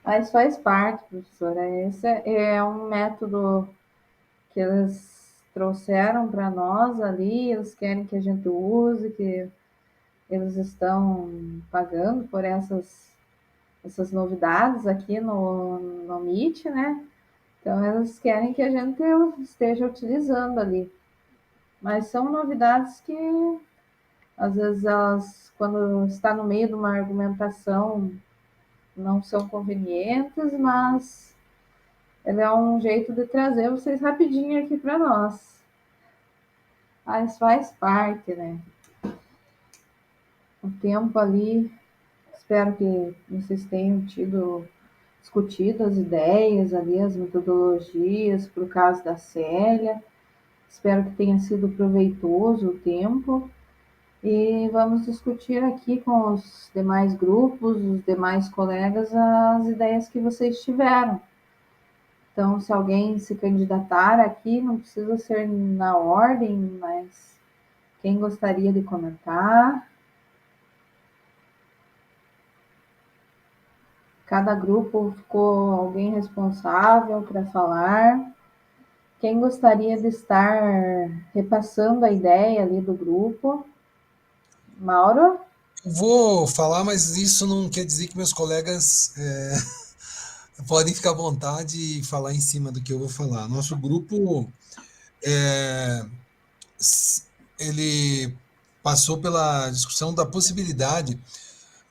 Mas faz parte, professora. Esse é um método que eles trouxeram para nós ali, eles querem que a gente use, que eles estão pagando por essas novidades aqui no Meet, né? Então, eles querem que a gente esteja utilizando ali. Mas são novidades que, às vezes, elas, quando está no meio de uma argumentação, não são convenientes, mas ele é um jeito de trazer vocês rapidinho aqui para nós. Mas faz parte, né? O tempo ali, espero que vocês tenham discutido as ideias ali, as metodologias para o caso da Célia. Espero que tenha sido proveitoso o tempo. E vamos discutir aqui com os demais grupos, os demais colegas, as ideias que vocês tiveram. Então, se alguém se candidatar aqui, não precisa ser na ordem, mas quem gostaria de comentar? Cada grupo ficou alguém responsável para falar. Quem gostaria de estar repassando a ideia ali do grupo? Mauro? Vou falar, mas isso não quer dizer que meus colegas podem ficar à vontade e falar em cima do que eu vou falar. Nosso grupo, ele passou pela discussão da possibilidade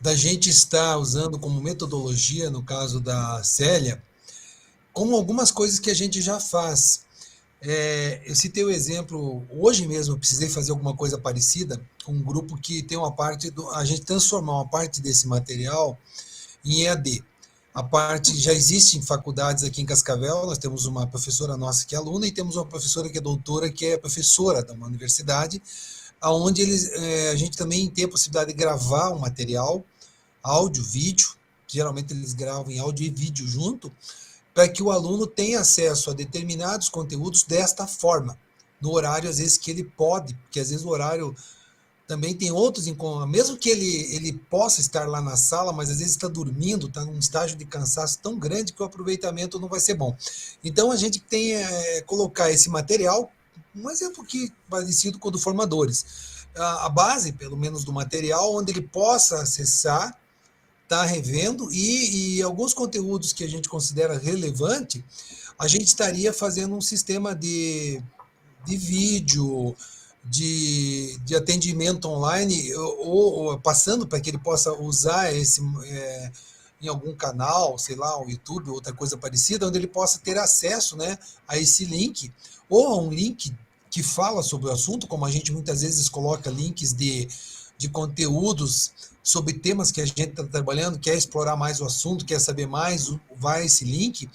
da gente estar usando como metodologia, no caso da Célia, como algumas coisas que a gente já faz. Eu citei o exemplo, hoje mesmo eu precisei fazer alguma coisa parecida com um grupo que tem uma parte, a gente transformar uma parte desse material em EAD. A parte já existe em faculdades aqui em Cascavel, nós temos uma professora nossa que é aluna e temos uma professora que é doutora, que é professora de uma universidade, onde a gente também tem a possibilidade de gravar um material, áudio, vídeo, geralmente eles gravam em áudio e vídeo junto, para que o aluno tenha acesso a determinados conteúdos desta forma, no horário, às vezes, que ele pode, porque às vezes o horário também tem outros encontros, mesmo que ele possa estar lá na sala, mas às vezes está dormindo, está num estágio de cansaço tão grande que o aproveitamento não vai ser bom. Então, a gente tem colocar esse material, um exemplo que parecido com o do Formadores, a base, pelo menos, do material, onde ele possa acessar, está revendo, e alguns conteúdos que a gente considera relevante, a gente estaria fazendo um sistema de vídeo, de atendimento online, ou passando para que ele possa usar esse em algum canal, sei lá, o YouTube, outra coisa parecida, onde ele possa ter acesso, né, a esse link, ou a um link que fala sobre o assunto, como a gente muitas vezes coloca links de conteúdos sobre temas que a gente está trabalhando, quer explorar mais o assunto, quer saber mais, vai esse link.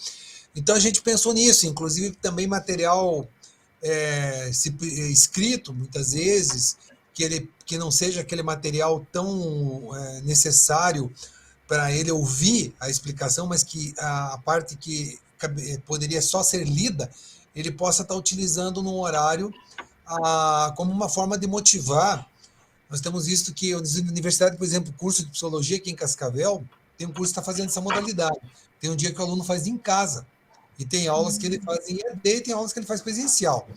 Então a gente pensou nisso, inclusive também material escrito, muitas vezes, que não seja aquele material tão necessário para ele ouvir a explicação, mas que a parte que poderia só ser lida, ele possa estar utilizando num horário como uma forma de motivar. Nós temos visto que a universidade, por exemplo, curso de psicologia aqui em Cascavel, tem um curso que está fazendo essa modalidade. Tem um dia que o aluno faz em casa, e tem aulas que ele faz em EAD, e tem aulas que ele faz presencial.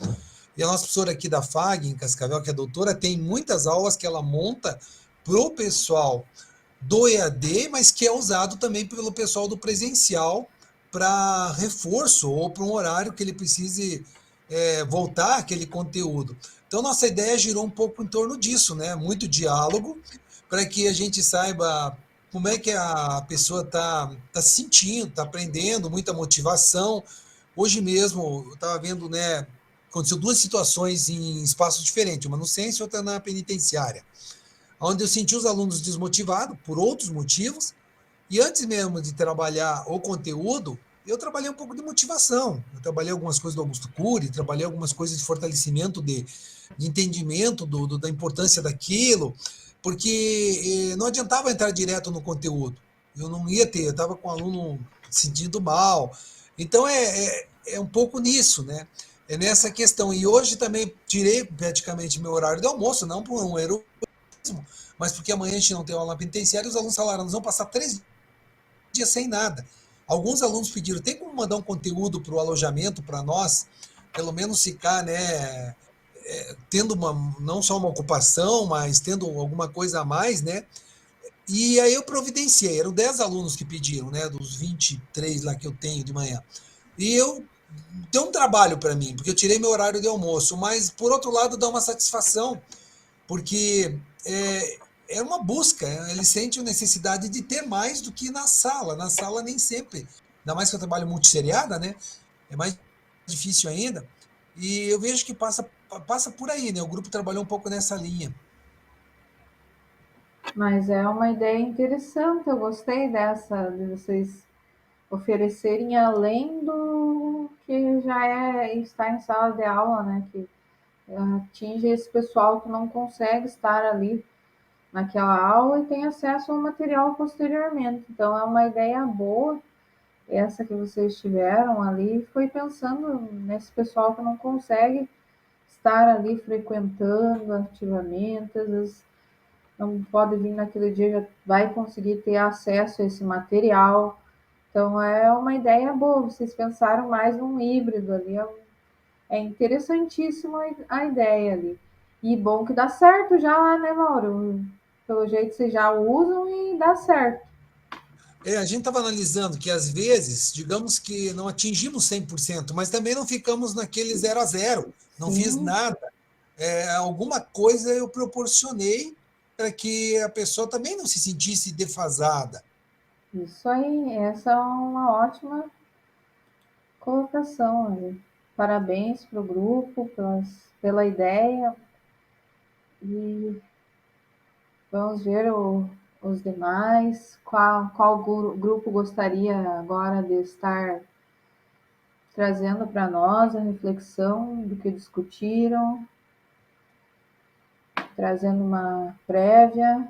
E a nossa professora aqui da FAG, em Cascavel, que é doutora, tem muitas aulas que ela monta para o pessoal do EAD, mas que é usado também pelo pessoal do presencial para reforço, ou para um horário que ele precise voltar aquele conteúdo. Então, nossa ideia girou um pouco em torno disso, né? Muito diálogo, para que a gente saiba como é que a pessoa está se sentindo, está aprendendo, muita motivação. Hoje mesmo, eu estava vendo, né? Aconteceu 2 situações em espaços diferentes, uma no Sense e outra na penitenciária, onde eu senti os alunos desmotivados por outros motivos, e antes mesmo de trabalhar o conteúdo, eu trabalhei um pouco de motivação. Eu trabalhei algumas coisas do Augusto Cury, trabalhei algumas coisas de fortalecimento de entendimento da importância daquilo, porque não adiantava entrar direto no conteúdo. Eu não ia ter, eu estava com o aluno se sentindo mal. Então, é um pouco nisso, né? É nessa questão. E hoje também tirei praticamente meu horário de almoço, não por um heroísmo, mas porque amanhã a gente não tem aula na penitenciária e os alunos falaram, nós vamos passar 3 dias sem nada. Alguns alunos pediram, tem como mandar um conteúdo para o alojamento para nós, pelo menos ficar, né, tendo não só uma ocupação, mas tendo alguma coisa a mais, né? E aí eu providenciei, eram 10 alunos que pediram, né, dos 23 lá que eu tenho de manhã. E eu deu um trabalho para mim, porque eu tirei meu horário de almoço, mas por outro lado dá uma satisfação, porque é uma busca, eles sentem a necessidade de ter mais do que na sala. Na sala nem sempre, ainda mais que eu trabalho multisseriada, né? É mais difícil ainda. E eu vejo que passa por aí, né? O grupo trabalhou um pouco nessa linha. Mas é uma ideia interessante, eu gostei dessa, de vocês oferecerem além do que já está em sala de aula, né? Que atinge esse pessoal que não consegue estar ali naquela aula e tem acesso ao material posteriormente. Então, é uma ideia boa essa que vocês tiveram ali. Foi pensando nesse pessoal que não consegue estar ali frequentando ativamente, às vezes não pode vir naquele dia, já vai conseguir ter acesso a esse material. Então, é uma ideia boa. Vocês pensaram mais num híbrido ali. É interessantíssima a ideia ali. E bom que dá certo já, né, Mauro? Pelo jeito vocês já usam e dá certo. A gente estava analisando que, às vezes, digamos que não atingimos 100%, mas também não ficamos naquele 0 a 0, não fiz nada. Alguma coisa eu proporcionei para que a pessoa também não se sentisse defasada. Isso aí, essa é uma ótima colocação aí. Parabéns para o grupo, pela ideia. E vamos ver os demais. Qual grupo gostaria agora de estar trazendo para nós a reflexão do que discutiram, trazendo uma prévia.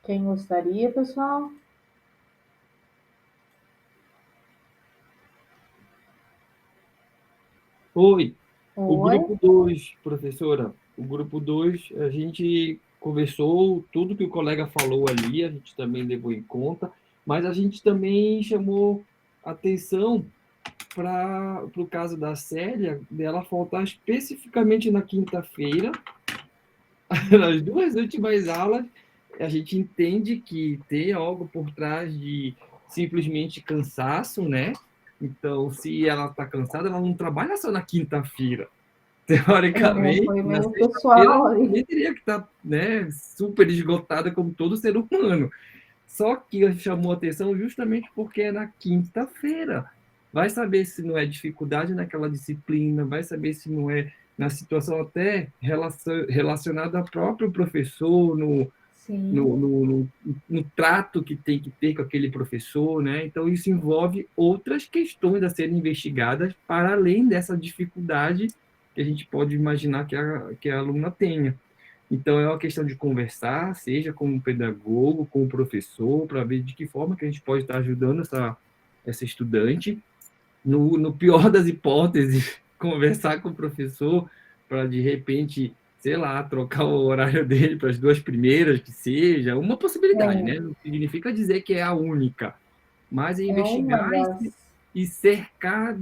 Quem gostaria, pessoal? Oi. O grupo 2, professora, o grupo 2, a gente conversou tudo que o colega falou ali, a gente também levou em conta, mas a gente também chamou atenção para o caso da Célia, dela faltar especificamente na quinta-feira, nas 2 últimas aulas. A gente entende que tem algo por trás de simplesmente cansaço, né? Então, se ela está cansada, ela não trabalha só na quinta-feira. Teoricamente, foi na meio sexta-feira, pessoal ela ali. teria que estar, né, super esgotada como todo ser humano. Só que chamou atenção justamente porque é na quinta-feira. Vai saber se não é dificuldade naquela disciplina, vai saber se não é na situação até relacionada ao próprio professor, no trato que tem que ter com aquele professor, né? Então, isso envolve outras questões a serem investigadas para além dessa dificuldade que a gente pode imaginar que a aluna tenha. Então, é uma questão de conversar, seja com o pedagogo, com o professor, para ver de que forma que a gente pode estar ajudando essa estudante. No pior das hipóteses, conversar com o professor para, de repente, sei lá, trocar o horário dele para as 2 primeiras, que seja, uma possibilidade, né? Não significa dizer que é a única, mas é investigar e cercar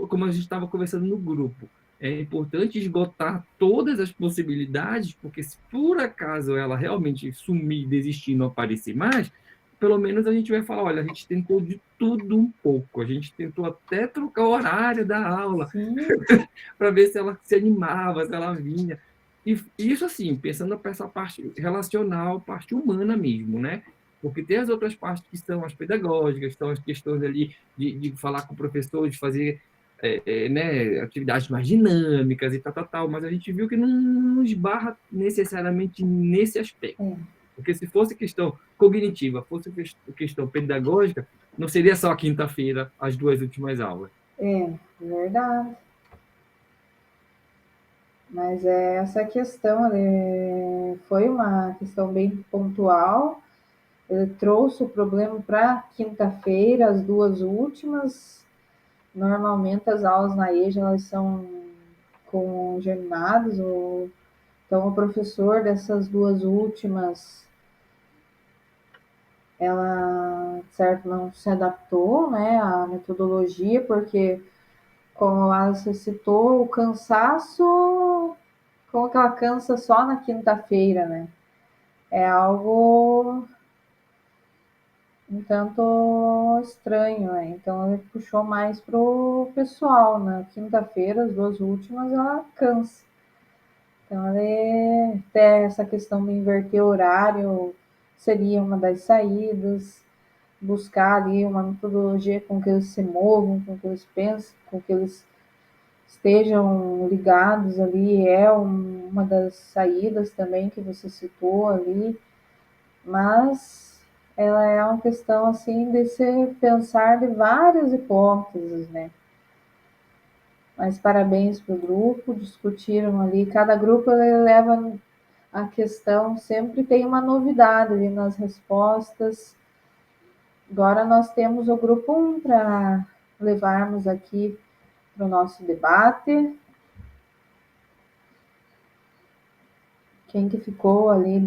como a gente estava conversando no grupo, é importante esgotar todas as possibilidades, porque se por acaso ela realmente sumir, desistir, não aparecer mais, pelo menos a gente vai falar, olha, a gente tentou de tudo um pouco, a gente tentou até trocar o horário da aula, para ver se ela se animava, se ela vinha. E isso assim, pensando nessa parte relacional, parte humana mesmo, né? Porque tem as outras partes que são as pedagógicas, são as questões ali de falar com o professor, de fazer né, atividades mais dinâmicas e tal, mas a gente viu que não esbarra necessariamente nesse aspecto. Porque se fosse questão cognitiva, fosse questão pedagógica, não seria só a quinta-feira, as 2 últimas aulas. É, verdade. Mas essa questão foi uma questão bem pontual. Ele trouxe o problema para quinta-feira, as 2 últimas. Normalmente as aulas na EJA elas são com germinados, então o professor dessas 2 últimas, ela, certo, não se adaptou, né, à metodologia, porque, como a Alice citou, o cansaço, como que ela cansa só na quinta-feira, né? É algo um tanto estranho, né? Então ele puxou mais pro pessoal, na quinta-feira, as 2 últimas, ela cansa. Então até essa questão de inverter horário seria uma das saídas, buscar ali uma metodologia com que eles se movam, com que eles pensem, com que eles estejam ligados ali, uma das saídas também que você citou ali, mas ela é uma questão assim de se pensar de várias hipóteses, né? Mas parabéns para o grupo, discutiram ali, cada grupo leva a questão, sempre tem uma novidade ali nas respostas. Agora nós temos o grupo 1 para levarmos aqui para o nosso debate. Quem que ficou ali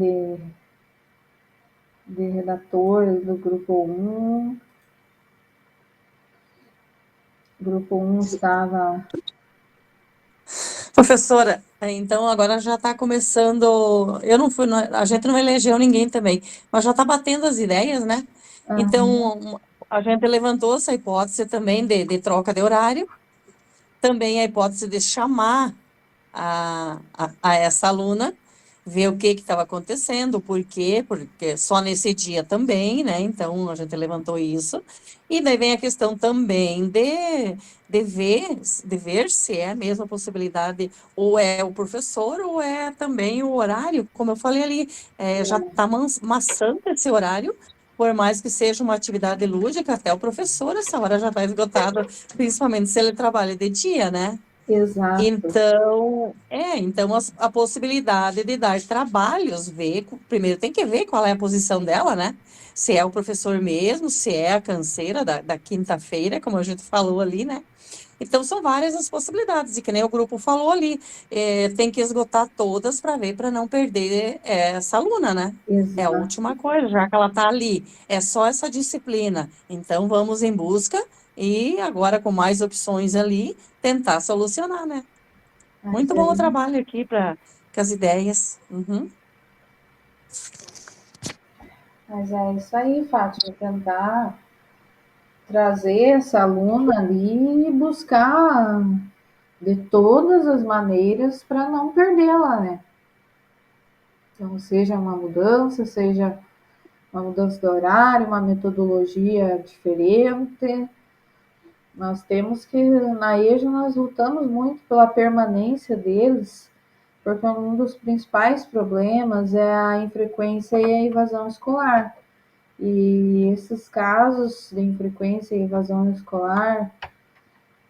de redator do grupo 1? O grupo 1 estava... Professora, então agora já está começando. Eu não fui, a gente não elegeu ninguém também, mas já está batendo as ideias, né? Então a gente levantou essa hipótese também de troca de horário, também a hipótese de chamar a essa aluna, ver o que estava acontecendo, por quê, porque só nesse dia também, né? Então a gente levantou isso. E daí vem a questão também de ver se é a mesma possibilidade, ou é o professor, ou é também o horário. Como eu falei ali, já está maçante esse horário, por mais que seja uma atividade lúdica, até o professor, essa hora já está esgotado, principalmente se ele trabalha de dia, né? Exato. Então a possibilidade de dar trabalhos, primeiro tem que ver qual é a posição dela, né? Se é o professor mesmo, se é a canseira da quinta-feira, como a gente falou ali, né? Então são várias as possibilidades, e que nem o grupo falou ali, tem que esgotar todas para ver, para não perder essa aluna, né? Exato. É a última coisa, já que ela está ali, é só essa disciplina. Então vamos em busca, e agora com mais opções ali, tentar solucionar, né? Muito bom o trabalho aqui com as ideias. Uhum. Mas é isso aí, Fátima, tentar trazer essa aluna ali e buscar de todas as maneiras para não perdê-la, né? Então, seja uma mudança do horário, uma metodologia diferente. Nós temos que, na EJA, nós lutamos muito pela permanência deles, porque um dos principais problemas é a infrequência e a evasão escolar. E esses casos de infrequência e evasão escolar,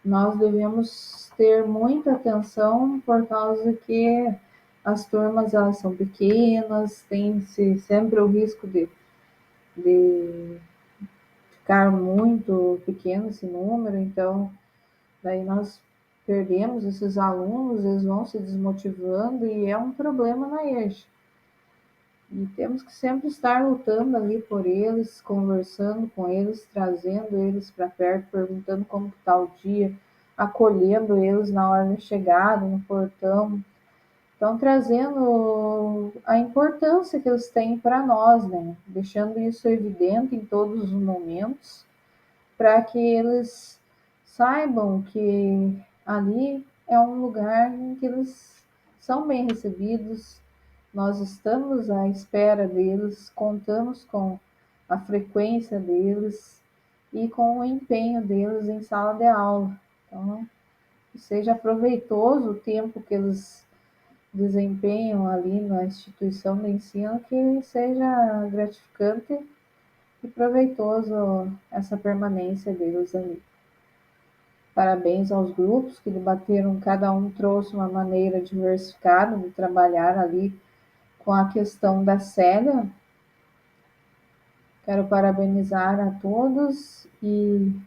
nós devemos ter muita atenção por causa que as turmas elas são pequenas, tem-se sempre o risco de ficar muito pequeno esse número, então daí nós perdemos esses alunos, eles vão se desmotivando e é um problema na EJA. E temos que sempre estar lutando ali por eles, conversando com eles, trazendo eles para perto, perguntando como está o dia, acolhendo eles na hora da chegada, no portão. Então, trazendo a importância que eles têm para nós, né? Deixando isso evidente em todos os momentos, para que eles saibam que ali é um lugar em que eles são bem recebidos, nós estamos à espera deles, contamos com a frequência deles e com o empenho deles em sala de aula. Então, que seja proveitoso o tempo que eles desempenham ali na instituição de ensino, que seja gratificante e proveitoso essa permanência deles ali. Parabéns aos grupos que debateram, cada um trouxe uma maneira diversificada de trabalhar ali com a questão da Célia. Quero parabenizar a todos e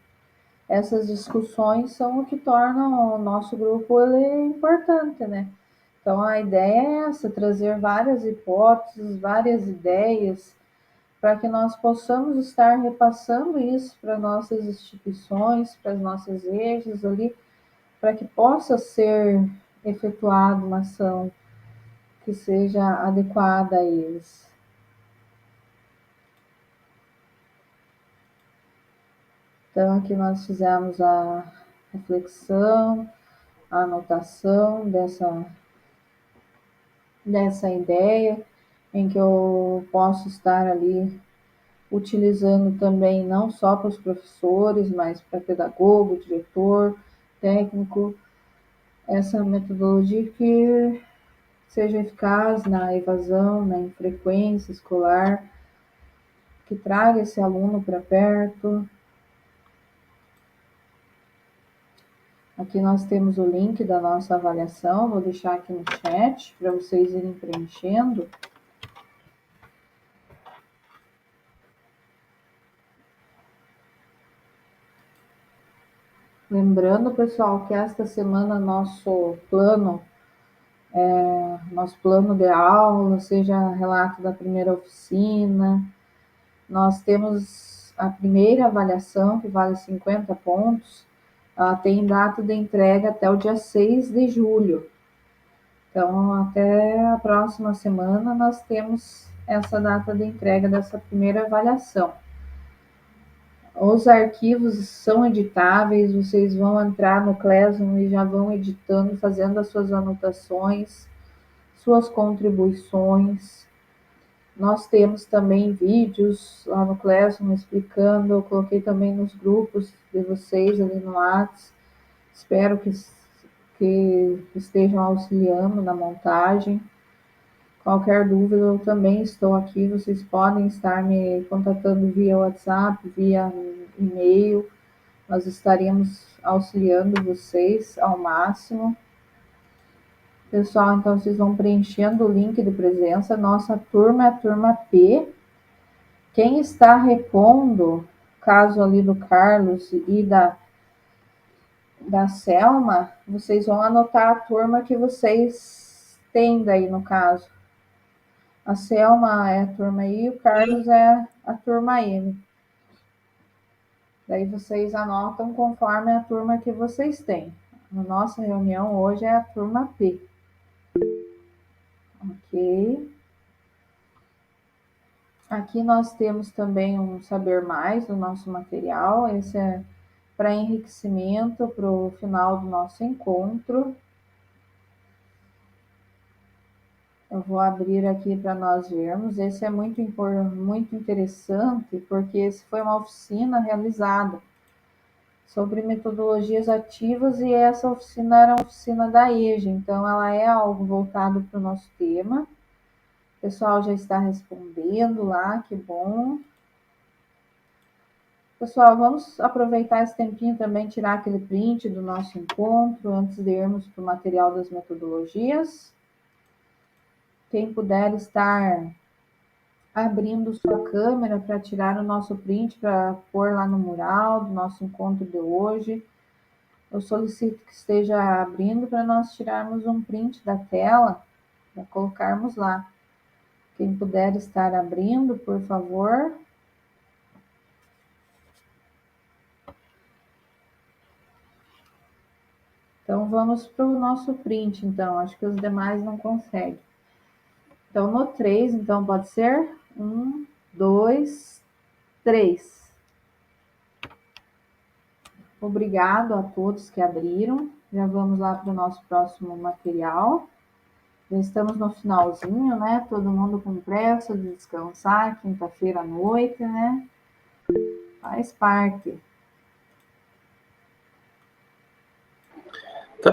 essas discussões são o que tornam o nosso grupo importante, né? Então, a ideia é essa, trazer várias hipóteses, várias ideias, para que nós possamos estar repassando isso para nossas instituições, para as nossas redes ali, para que possa ser efetuada uma ação que seja adequada a eles. Então, aqui nós fizemos a reflexão, a anotação dessa ideia, em que eu posso estar ali utilizando também não só para os professores, mas para pedagogo, diretor, técnico, essa metodologia que seja eficaz na evasão, na infrequência escolar, que traga esse aluno para perto. Aqui nós temos o link da nossa avaliação, vou deixar aqui no chat para vocês irem preenchendo. Lembrando, pessoal, que esta semana nosso plano de aula, seja relato da primeira oficina, nós temos a primeira avaliação, que vale 50 pontos, ela tem data de entrega até o dia 6 de julho. Então, até a próxima semana, nós temos essa data de entrega dessa primeira avaliação. Os arquivos são editáveis, vocês vão entrar no Classroom e já vão editando, fazendo as suas anotações, suas contribuições. Nós temos também vídeos lá no Classroom explicando, eu coloquei também nos grupos de vocês ali no WhatsApp. Espero que estejam auxiliando na montagem. Qualquer dúvida, eu também estou aqui. Vocês podem estar me contatando via WhatsApp, via e-mail. Nós estaremos auxiliando vocês ao máximo. Pessoal, então vocês vão preenchendo o link de presença. Nossa turma é a turma P. Quem está repondo, caso ali do Carlos e da Selma, vocês vão anotar a turma que vocês têm daí no caso. A Selma é a turma I e o Carlos é a turma M. Daí vocês anotam conforme a turma que vocês têm. A nossa reunião hoje é a turma P. Ok. Aqui nós temos também um saber mais do nosso material. Esse é para enriquecimento para o final do nosso encontro. Eu vou abrir aqui para nós vermos. Esse é muito interessante, porque esse foi uma oficina realizada sobre metodologias ativas e essa oficina era uma oficina da EJA, então ela é algo voltado para o nosso tema. O pessoal já está respondendo lá, que bom. Pessoal, vamos aproveitar esse tempinho também, tirar aquele print do nosso encontro, antes de irmos para o material das metodologias. Quem puder estar abrindo sua câmera para tirar o nosso print, para pôr lá no mural do nosso encontro de hoje, eu solicito que esteja abrindo para nós tirarmos um print da tela, para colocarmos lá. Quem puder estar abrindo, por favor. Então, vamos para o nosso print, então. Acho que os demais não conseguem. Então, no 3, então, pode ser? 1, 2, 3. Obrigado a todos que abriram. Já vamos lá para o nosso próximo material. Já estamos no finalzinho, né? Todo mundo com pressa de descansar, quinta-feira à noite, né? Faz parte.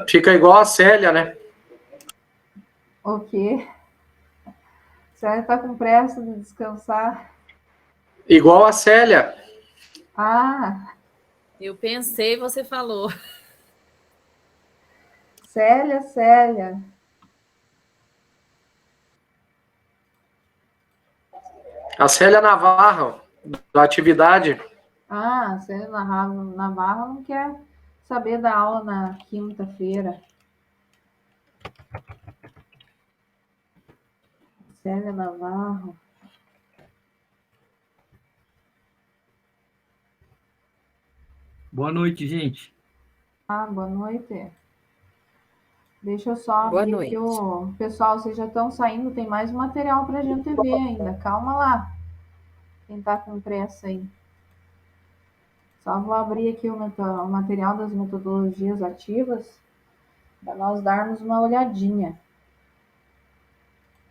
Fica igual a Célia, né? O quê? Você está com pressa de descansar? Igual a Célia. Ah! Eu pensei, você falou. Célia. A Célia Navarro, da atividade. Ah, Célia Navarro não quer saber da aula na quinta-feira. Célia Navarro. Boa noite, gente. Ah, boa noite. Deixa eu só Boa abrir noite. aqui o... Pessoal, vocês já estão saindo, tem mais material para a gente ver ainda. Calma lá. Quem está com pressa aí. Só vou abrir aqui o material das metodologias ativas para nós darmos uma olhadinha.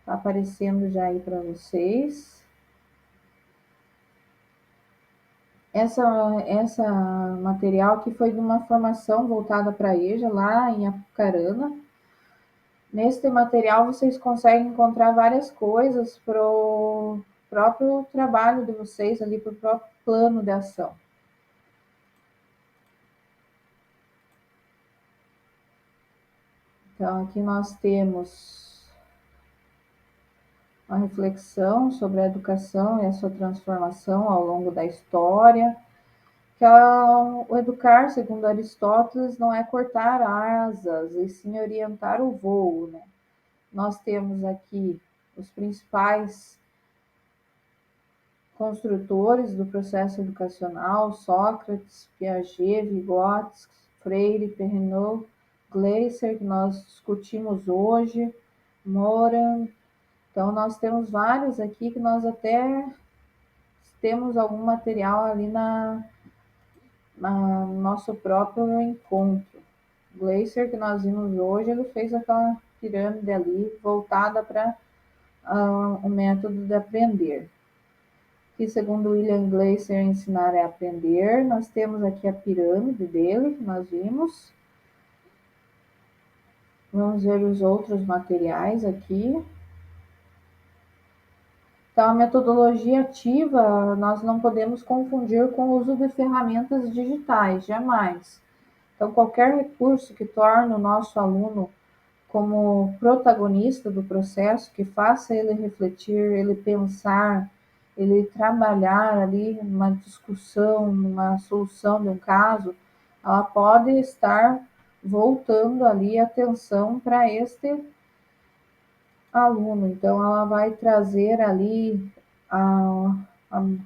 Está aparecendo já aí para vocês. Essa material aqui foi de uma formação voltada para a EJA, lá em Apucarana. Neste material vocês conseguem encontrar várias coisas para o próprio trabalho de vocês ali, para o próprio plano de ação. Então, aqui nós temos uma reflexão sobre a educação e a sua transformação ao longo da história. Que o educar, segundo Aristóteles, não é cortar asas, e sim orientar o voo, né? Nós temos aqui os principais construtores do processo educacional: Sócrates, Piaget, Vygotsky, Freire, Perrineau, Gleiser, que nós discutimos hoje, Moran. Então, nós temos vários aqui que nós até temos algum material ali no nosso próprio encontro. Gleiser, que nós vimos hoje, ele fez aquela pirâmide ali voltada para o método de aprender. Que, segundo William Gleiser, ensinar é aprender. Nós temos aqui a pirâmide dele, que nós vimos. Vamos ver os outros materiais aqui. Então, a metodologia ativa, nós não podemos confundir com o uso de ferramentas digitais, jamais. Então, qualquer recurso que torne o nosso aluno como protagonista do processo, que faça ele refletir, ele pensar, ele trabalhar ali numa discussão, numa solução de um caso, ela pode estar voltando ali a atenção para este aluno. Então, ela vai trazer ali a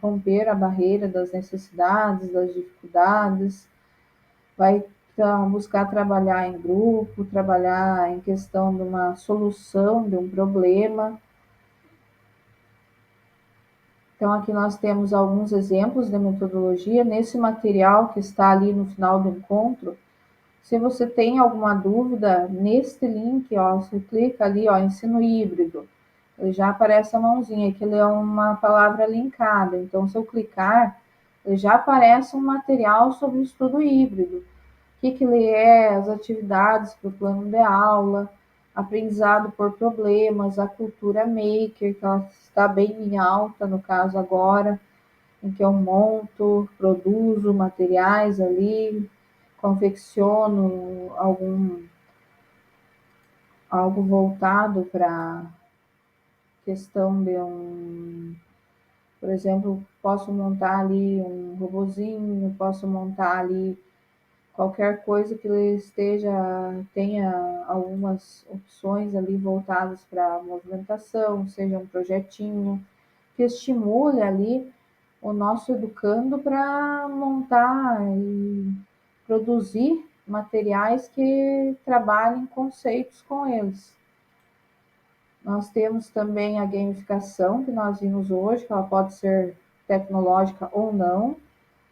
romper a barreira das necessidades, das dificuldades, vai buscar trabalhar em grupo, trabalhar em questão de uma solução de um problema. Então, aqui nós temos alguns exemplos de metodologia. Nesse material que está ali no final do encontro, se você tem alguma dúvida, neste link, ó, você clica ali, ó, ensino híbrido, ele já aparece a mãozinha, que ele é uma palavra linkada. Então, se eu clicar, ele já aparece um material sobre o estudo híbrido. O que ele é, as atividades para o plano de aula, aprendizado por problemas, a cultura maker, que ela está bem em alta, no caso agora, em que eu monto, produzo materiais ali, confecciono algo voltado para questão de por exemplo, posso montar ali um robozinho, posso montar ali qualquer coisa que tenha algumas opções ali voltadas para movimentação, seja um projetinho que estimule ali o nosso educando para montar e produzir materiais que trabalhem conceitos com eles. Nós temos também a gamificação, que nós vimos hoje, que ela pode ser tecnológica ou não.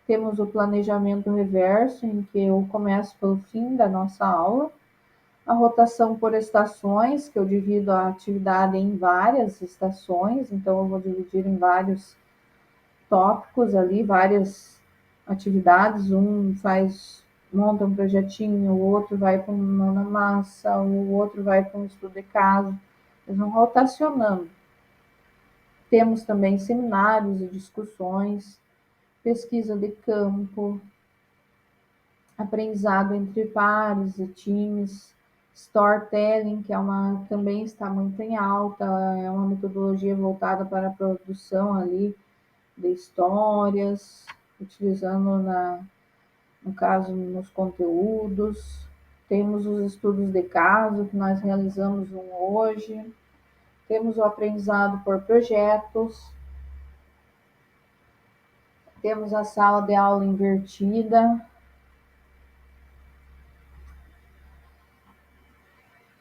Temos o planejamento reverso, em que eu começo pelo fim da nossa aula. A rotação por estações, que eu divido a atividade em várias estações, então eu vou dividir em vários tópicos ali, várias atividades. Um monta um projetinho, o outro vai para uma na massa, o outro vai para um estudo de caso. Eles vão rotacionando. Temos também seminários e discussões, pesquisa de campo, aprendizado entre pares e times, storytelling, que também está muito em alta, é uma metodologia voltada para a produção ali de histórias, utilizando no caso nos conteúdos. Temos os estudos de caso, que nós realizamos hoje. Temos o aprendizado por projetos. Temos a sala de aula invertida.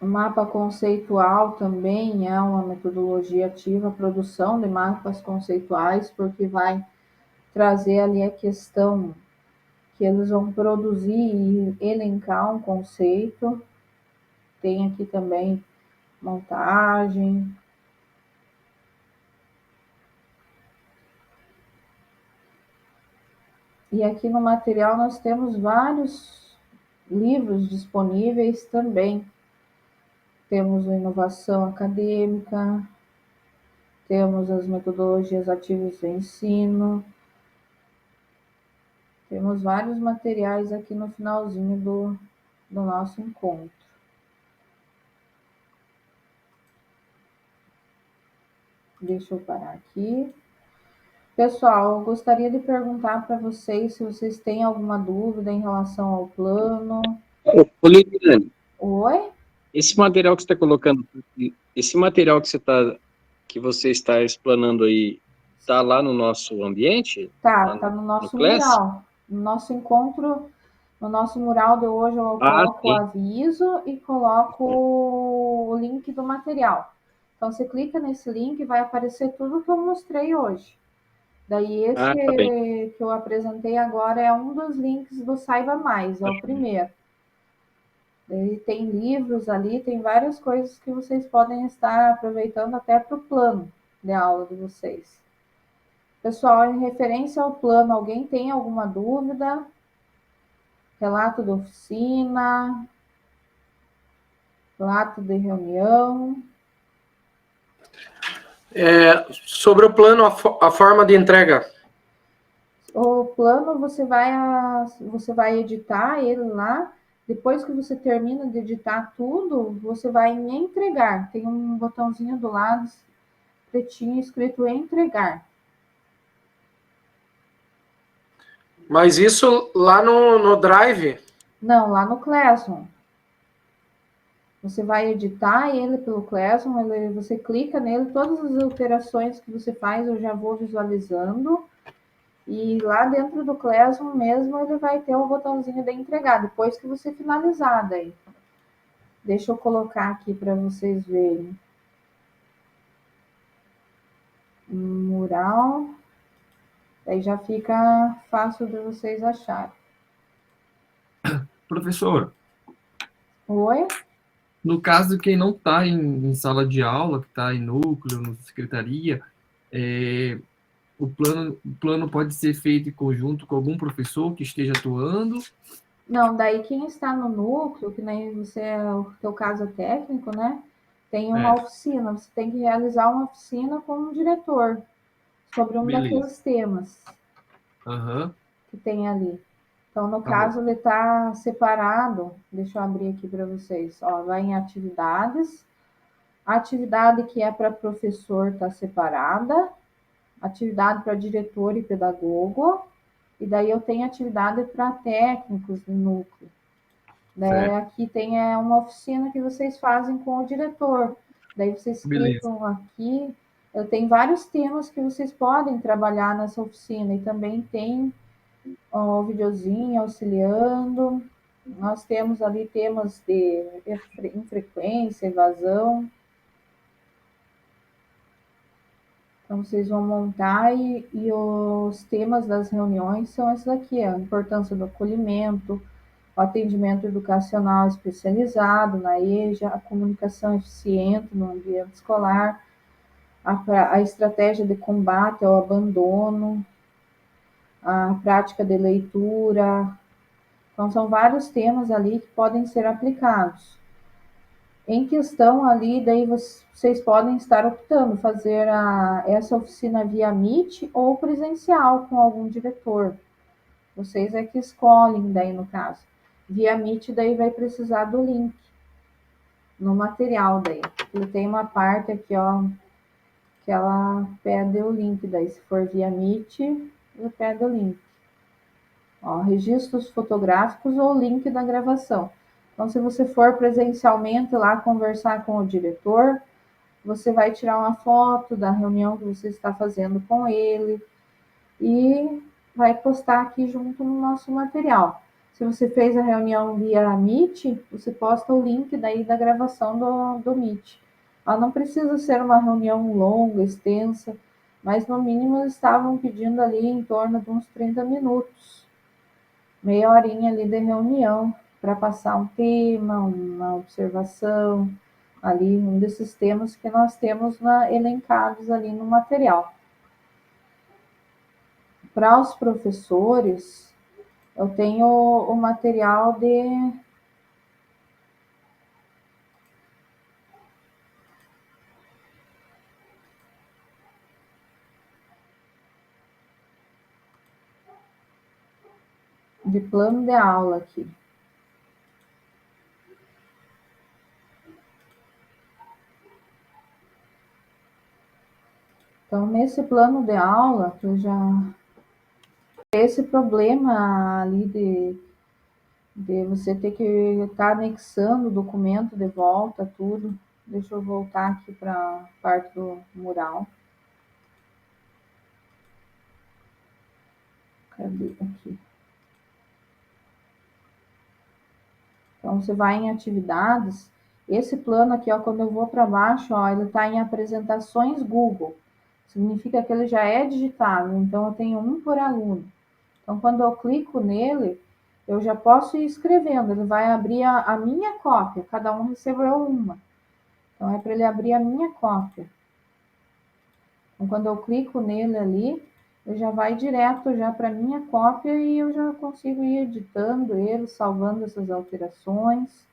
O mapa conceitual também é uma metodologia ativa, a produção de mapas conceituais, porque vai trazer ali a questão que eles vão produzir e elencar um conceito. Tem aqui também montagem. E aqui no material nós temos vários livros disponíveis também. Temos a inovação acadêmica, temos as metodologias ativas de ensino, temos vários materiais aqui no finalzinho do nosso encontro. Deixa eu parar aqui. Pessoal, eu gostaria de perguntar para vocês se vocês têm alguma dúvida em relação ao plano. Ô, Liliane. Oi? Esse material que você está colocando, esse material que você está explanando aí, está lá no nosso ambiente? Tá no nosso mural. No nosso encontro, no nosso mural de hoje, eu coloco o aviso e coloco o link do material. Então, você clica nesse link e vai aparecer tudo que eu mostrei hoje. Daí, esse que eu apresentei agora é um dos links do Saiba Mais, é o primeiro. Daí tem livros ali, tem várias coisas que vocês podem estar aproveitando até para o plano de aula de vocês. Pessoal, em referência ao plano, alguém tem alguma dúvida? Relato de oficina? Relato de reunião? Sobre o plano, a forma de entrega. O plano você vai editar ele lá. Depois que você termina de editar tudo, você vai em entregar. Tem um botãozinho do lado, pretinho, escrito entregar. Mas isso lá no Drive? Não, lá no Classroom. Você vai editar ele pelo Classroom, você clica nele, todas as alterações que você faz eu já vou visualizando. E lá dentro do Classroom mesmo, ele vai ter o botãozinho de entregar, depois que você finalizar daí. Deixa eu colocar aqui para vocês verem. Mural. Daí já fica fácil de vocês acharem. Professor. Oi? No caso de quem não está em sala de aula, que está em núcleo, na secretaria, o plano pode ser feito em conjunto com algum professor que esteja atuando? Não, daí quem está no núcleo, que nem você, o teu caso é técnico, né? Tem uma oficina, você tem que realizar uma oficina com um diretor sobre um daqueles temas que tem ali. Então, no caso, ele está separado. Deixa eu abrir aqui para vocês. Ó, vai em atividades. A atividade que é para professor está separada. Atividade para diretor e pedagogo. E daí eu tenho atividade para técnicos do núcleo. Daí aqui tem uma oficina que vocês fazem com o diretor. Daí vocês clicam aqui. Eu tenho vários temas que vocês podem trabalhar nessa oficina. E também tem o videozinho auxiliando. Nós temos ali temas de infrequência, evasão. Então, vocês vão montar e os temas das reuniões são esses aqui, a importância do acolhimento, o atendimento educacional especializado na EJA, a comunicação eficiente no ambiente escolar, a estratégia de combate ao abandono, a prática de leitura. Então, são vários temas ali que podem ser aplicados. Em questão ali, daí vocês podem estar optando fazer essa oficina via Meet ou presencial com algum diretor. Vocês é que escolhem daí no caso. Via Meet daí vai precisar do link no material daí. Ele tem uma parte aqui, ó, que ela pede o link daí. Se for via Meet, ele pede o link. Ó, registros fotográficos ou link da gravação. Então, se você for presencialmente lá conversar com o diretor, você vai tirar uma foto da reunião que você está fazendo com ele e vai postar aqui junto no nosso material. Se você fez a reunião via Meet, você posta o link daí da gravação do Meet. Ela não precisa ser uma reunião longa, extensa, mas no mínimo eles estavam pedindo ali em torno de uns 30 minutos. Meia horinha ali de reunião para passar um tema, uma observação, ali um desses temas que nós temos elencados ali no material. Para os professores, eu tenho o material de plano de aula aqui. Então, nesse plano de aula, eu já... Esse problema ali de você ter que estar anexando o documento de volta, tudo. Deixa eu voltar aqui para a parte do mural. Cadê? Aqui. Então, você vai em atividades. Esse plano aqui, ó, quando eu vou para baixo, ó, ele está em apresentações Google. Significa que ele já é digitável. Então, eu tenho um por aluno. Então, quando eu clico nele, eu já posso ir escrevendo. Ele vai abrir a minha cópia. Cada um recebeu uma. Então, é para ele abrir a minha cópia. Então, quando eu clico nele ali, ele já vai direto já para a minha cópia e eu já consigo ir editando ele, salvando essas alterações.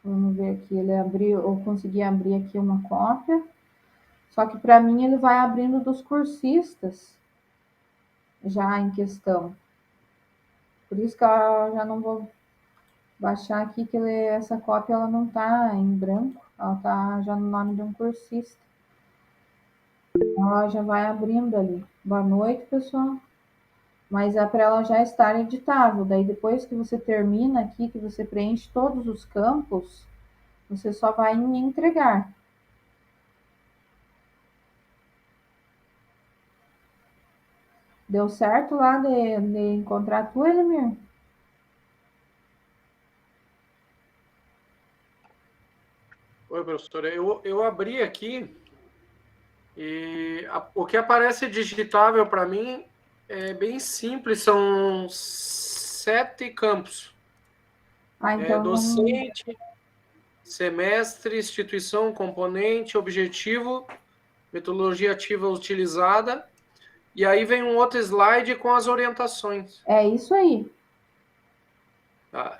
Vamos ver aqui, ele abriu, eu consegui abrir aqui uma cópia. Só que para mim ele vai abrindo dos cursistas já em questão. Por isso que eu já não vou baixar aqui, que essa cópia ela não está em branco, ela está já no nome de um cursista. Ela já vai abrindo ali. Boa noite, pessoal. Mas é para ela já estar editável. Daí depois que você termina aqui, que você preenche todos os campos, você só vai em entregar. Deu certo lá de encontrar a tua, Elimir? Oi, professora. Eu abri aqui e o que aparece digitável para mim é bem simples, são 7 campos. Então, docente, semestre, instituição, componente, objetivo, metodologia ativa utilizada, e aí vem um outro slide com as orientações. É isso aí. Tá?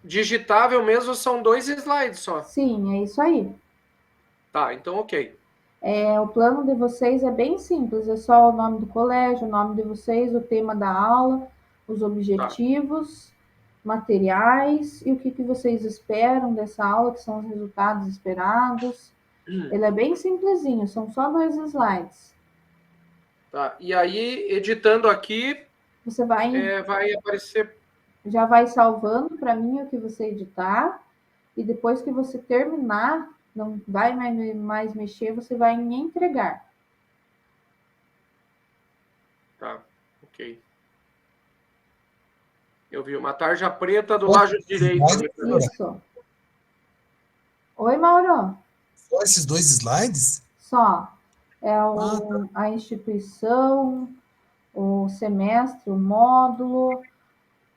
Digitável mesmo são 2 slides só. Sim, é isso aí. Tá, então ok. O plano de vocês é bem simples, é só o nome do colégio, o nome de vocês, o tema da aula, os objetivos, materiais e o que vocês esperam dessa aula, que são os resultados esperados. Ele é bem simplesinho, são só 2 slides. Tá, e aí, editando aqui, você vai aparecer... Já vai salvando para mim o que você editar, e depois que você terminar, não vai mais mexer, você vai em entregar. Tá, ok. Eu vi uma tarja preta do lado direito. Isso. Oi, Mauro. Só esses 2 slides? Só. A instituição, o semestre, o módulo,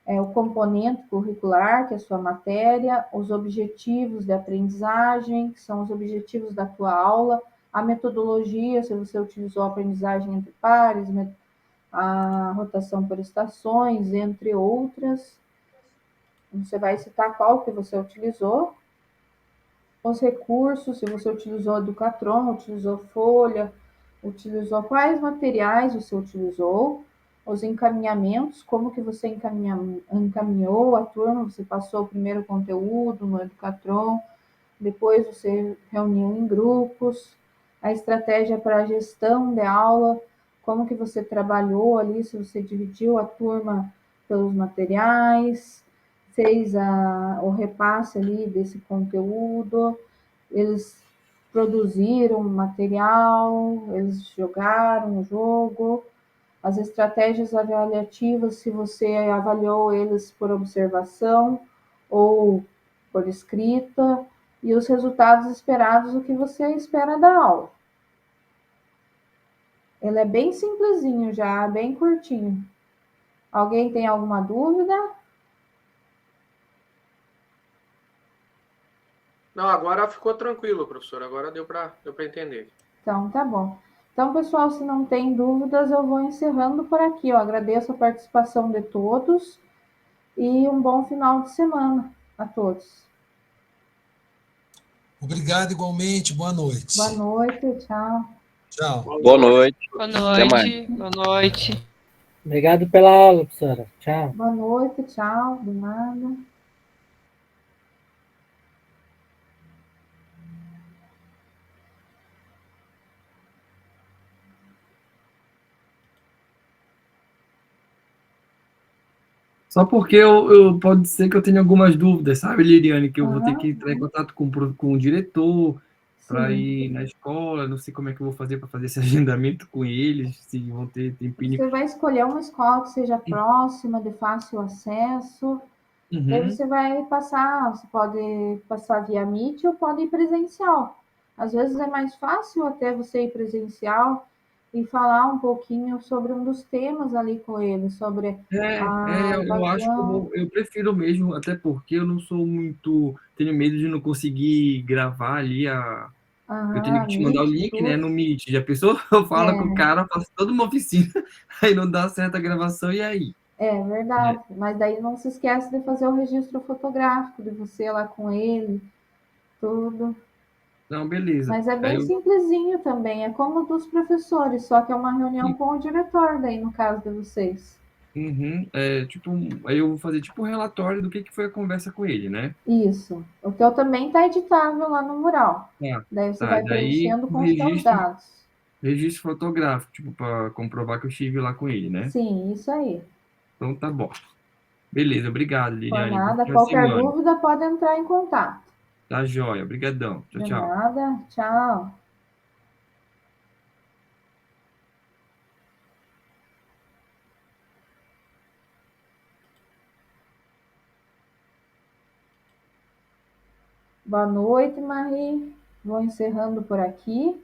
o componente curricular, que é a sua matéria, os objetivos de aprendizagem, que são os objetivos da tua aula, a metodologia, se você utilizou a aprendizagem entre pares, a rotação por estações, entre outras. Você vai citar qual que você utilizou, os recursos, se você utilizou Educatron, utilizou Folha, utilizou quais materiais você utilizou, os encaminhamentos, como que você encaminhou a turma, você passou o primeiro conteúdo no Educatron, depois você reuniu em grupos, a estratégia para a gestão de aula, como que você trabalhou ali, se você dividiu a turma pelos materiais, fez o repasse ali desse conteúdo, eles produziram material, eles jogaram o jogo, as estratégias avaliativas, se você avaliou eles por observação ou por escrita, e os resultados esperados, o que você espera da aula. Ele é bem simplesinho já, bem curtinho. Alguém tem alguma dúvida? Não, agora ficou tranquilo, professor. Agora deu para entender. Então, tá bom. Então, pessoal, se não tem dúvidas, eu vou encerrando por aqui. Eu agradeço a participação de todos e um bom final de semana a todos. Obrigado igualmente. Boa noite. Boa noite. Tchau. Tchau. Boa noite. Boa Até mais. noite. Boa noite. Obrigado pela aula, professora. Tchau. Boa noite. Tchau. De nada. Só porque pode ser que eu tenha algumas dúvidas, sabe, Liriane, que eu vou ter que entrar em contato com o diretor para ir na escola, não sei como é que eu vou fazer para fazer esse agendamento com eles, se vão ter tempinho. Você vai escolher uma escola que seja próxima, de fácil acesso. Daí você vai passar, você pode passar via Meet ou pode ir presencial. Às vezes é mais fácil até você ir presencial e falar um pouquinho sobre um dos temas ali com ele, sobre Eu acho que eu prefiro mesmo, até porque eu não sou muito, tenho medo de não conseguir gravar ali eu tenho que te mandar o link, né, no Meet. Já pensou? Eu falo com o cara, faço toda uma oficina, aí não dá certo a gravação, e aí? É verdade, mas daí não se esquece de fazer o registro fotográfico de você lá com ele, tudo. Não, beleza. Mas é bem simplesinho também, é como dos professores, só que é uma reunião com o diretor daí, no caso de vocês. Aí eu vou fazer tipo um relatório do que foi a conversa com ele, né? Isso. O teu também está editável lá no mural. Daí você vai preenchendo com os teus dados. Registro fotográfico, tipo, para comprovar que eu estive lá com ele, né? Sim, isso aí. Então tá bom. Beleza, obrigado, Liliane. Por nada, qualquer dúvida pode entrar em contato. Tá joia, obrigadão. Tchau, De tchau. nada, tchau. Boa noite, Marie. Vou encerrando por aqui.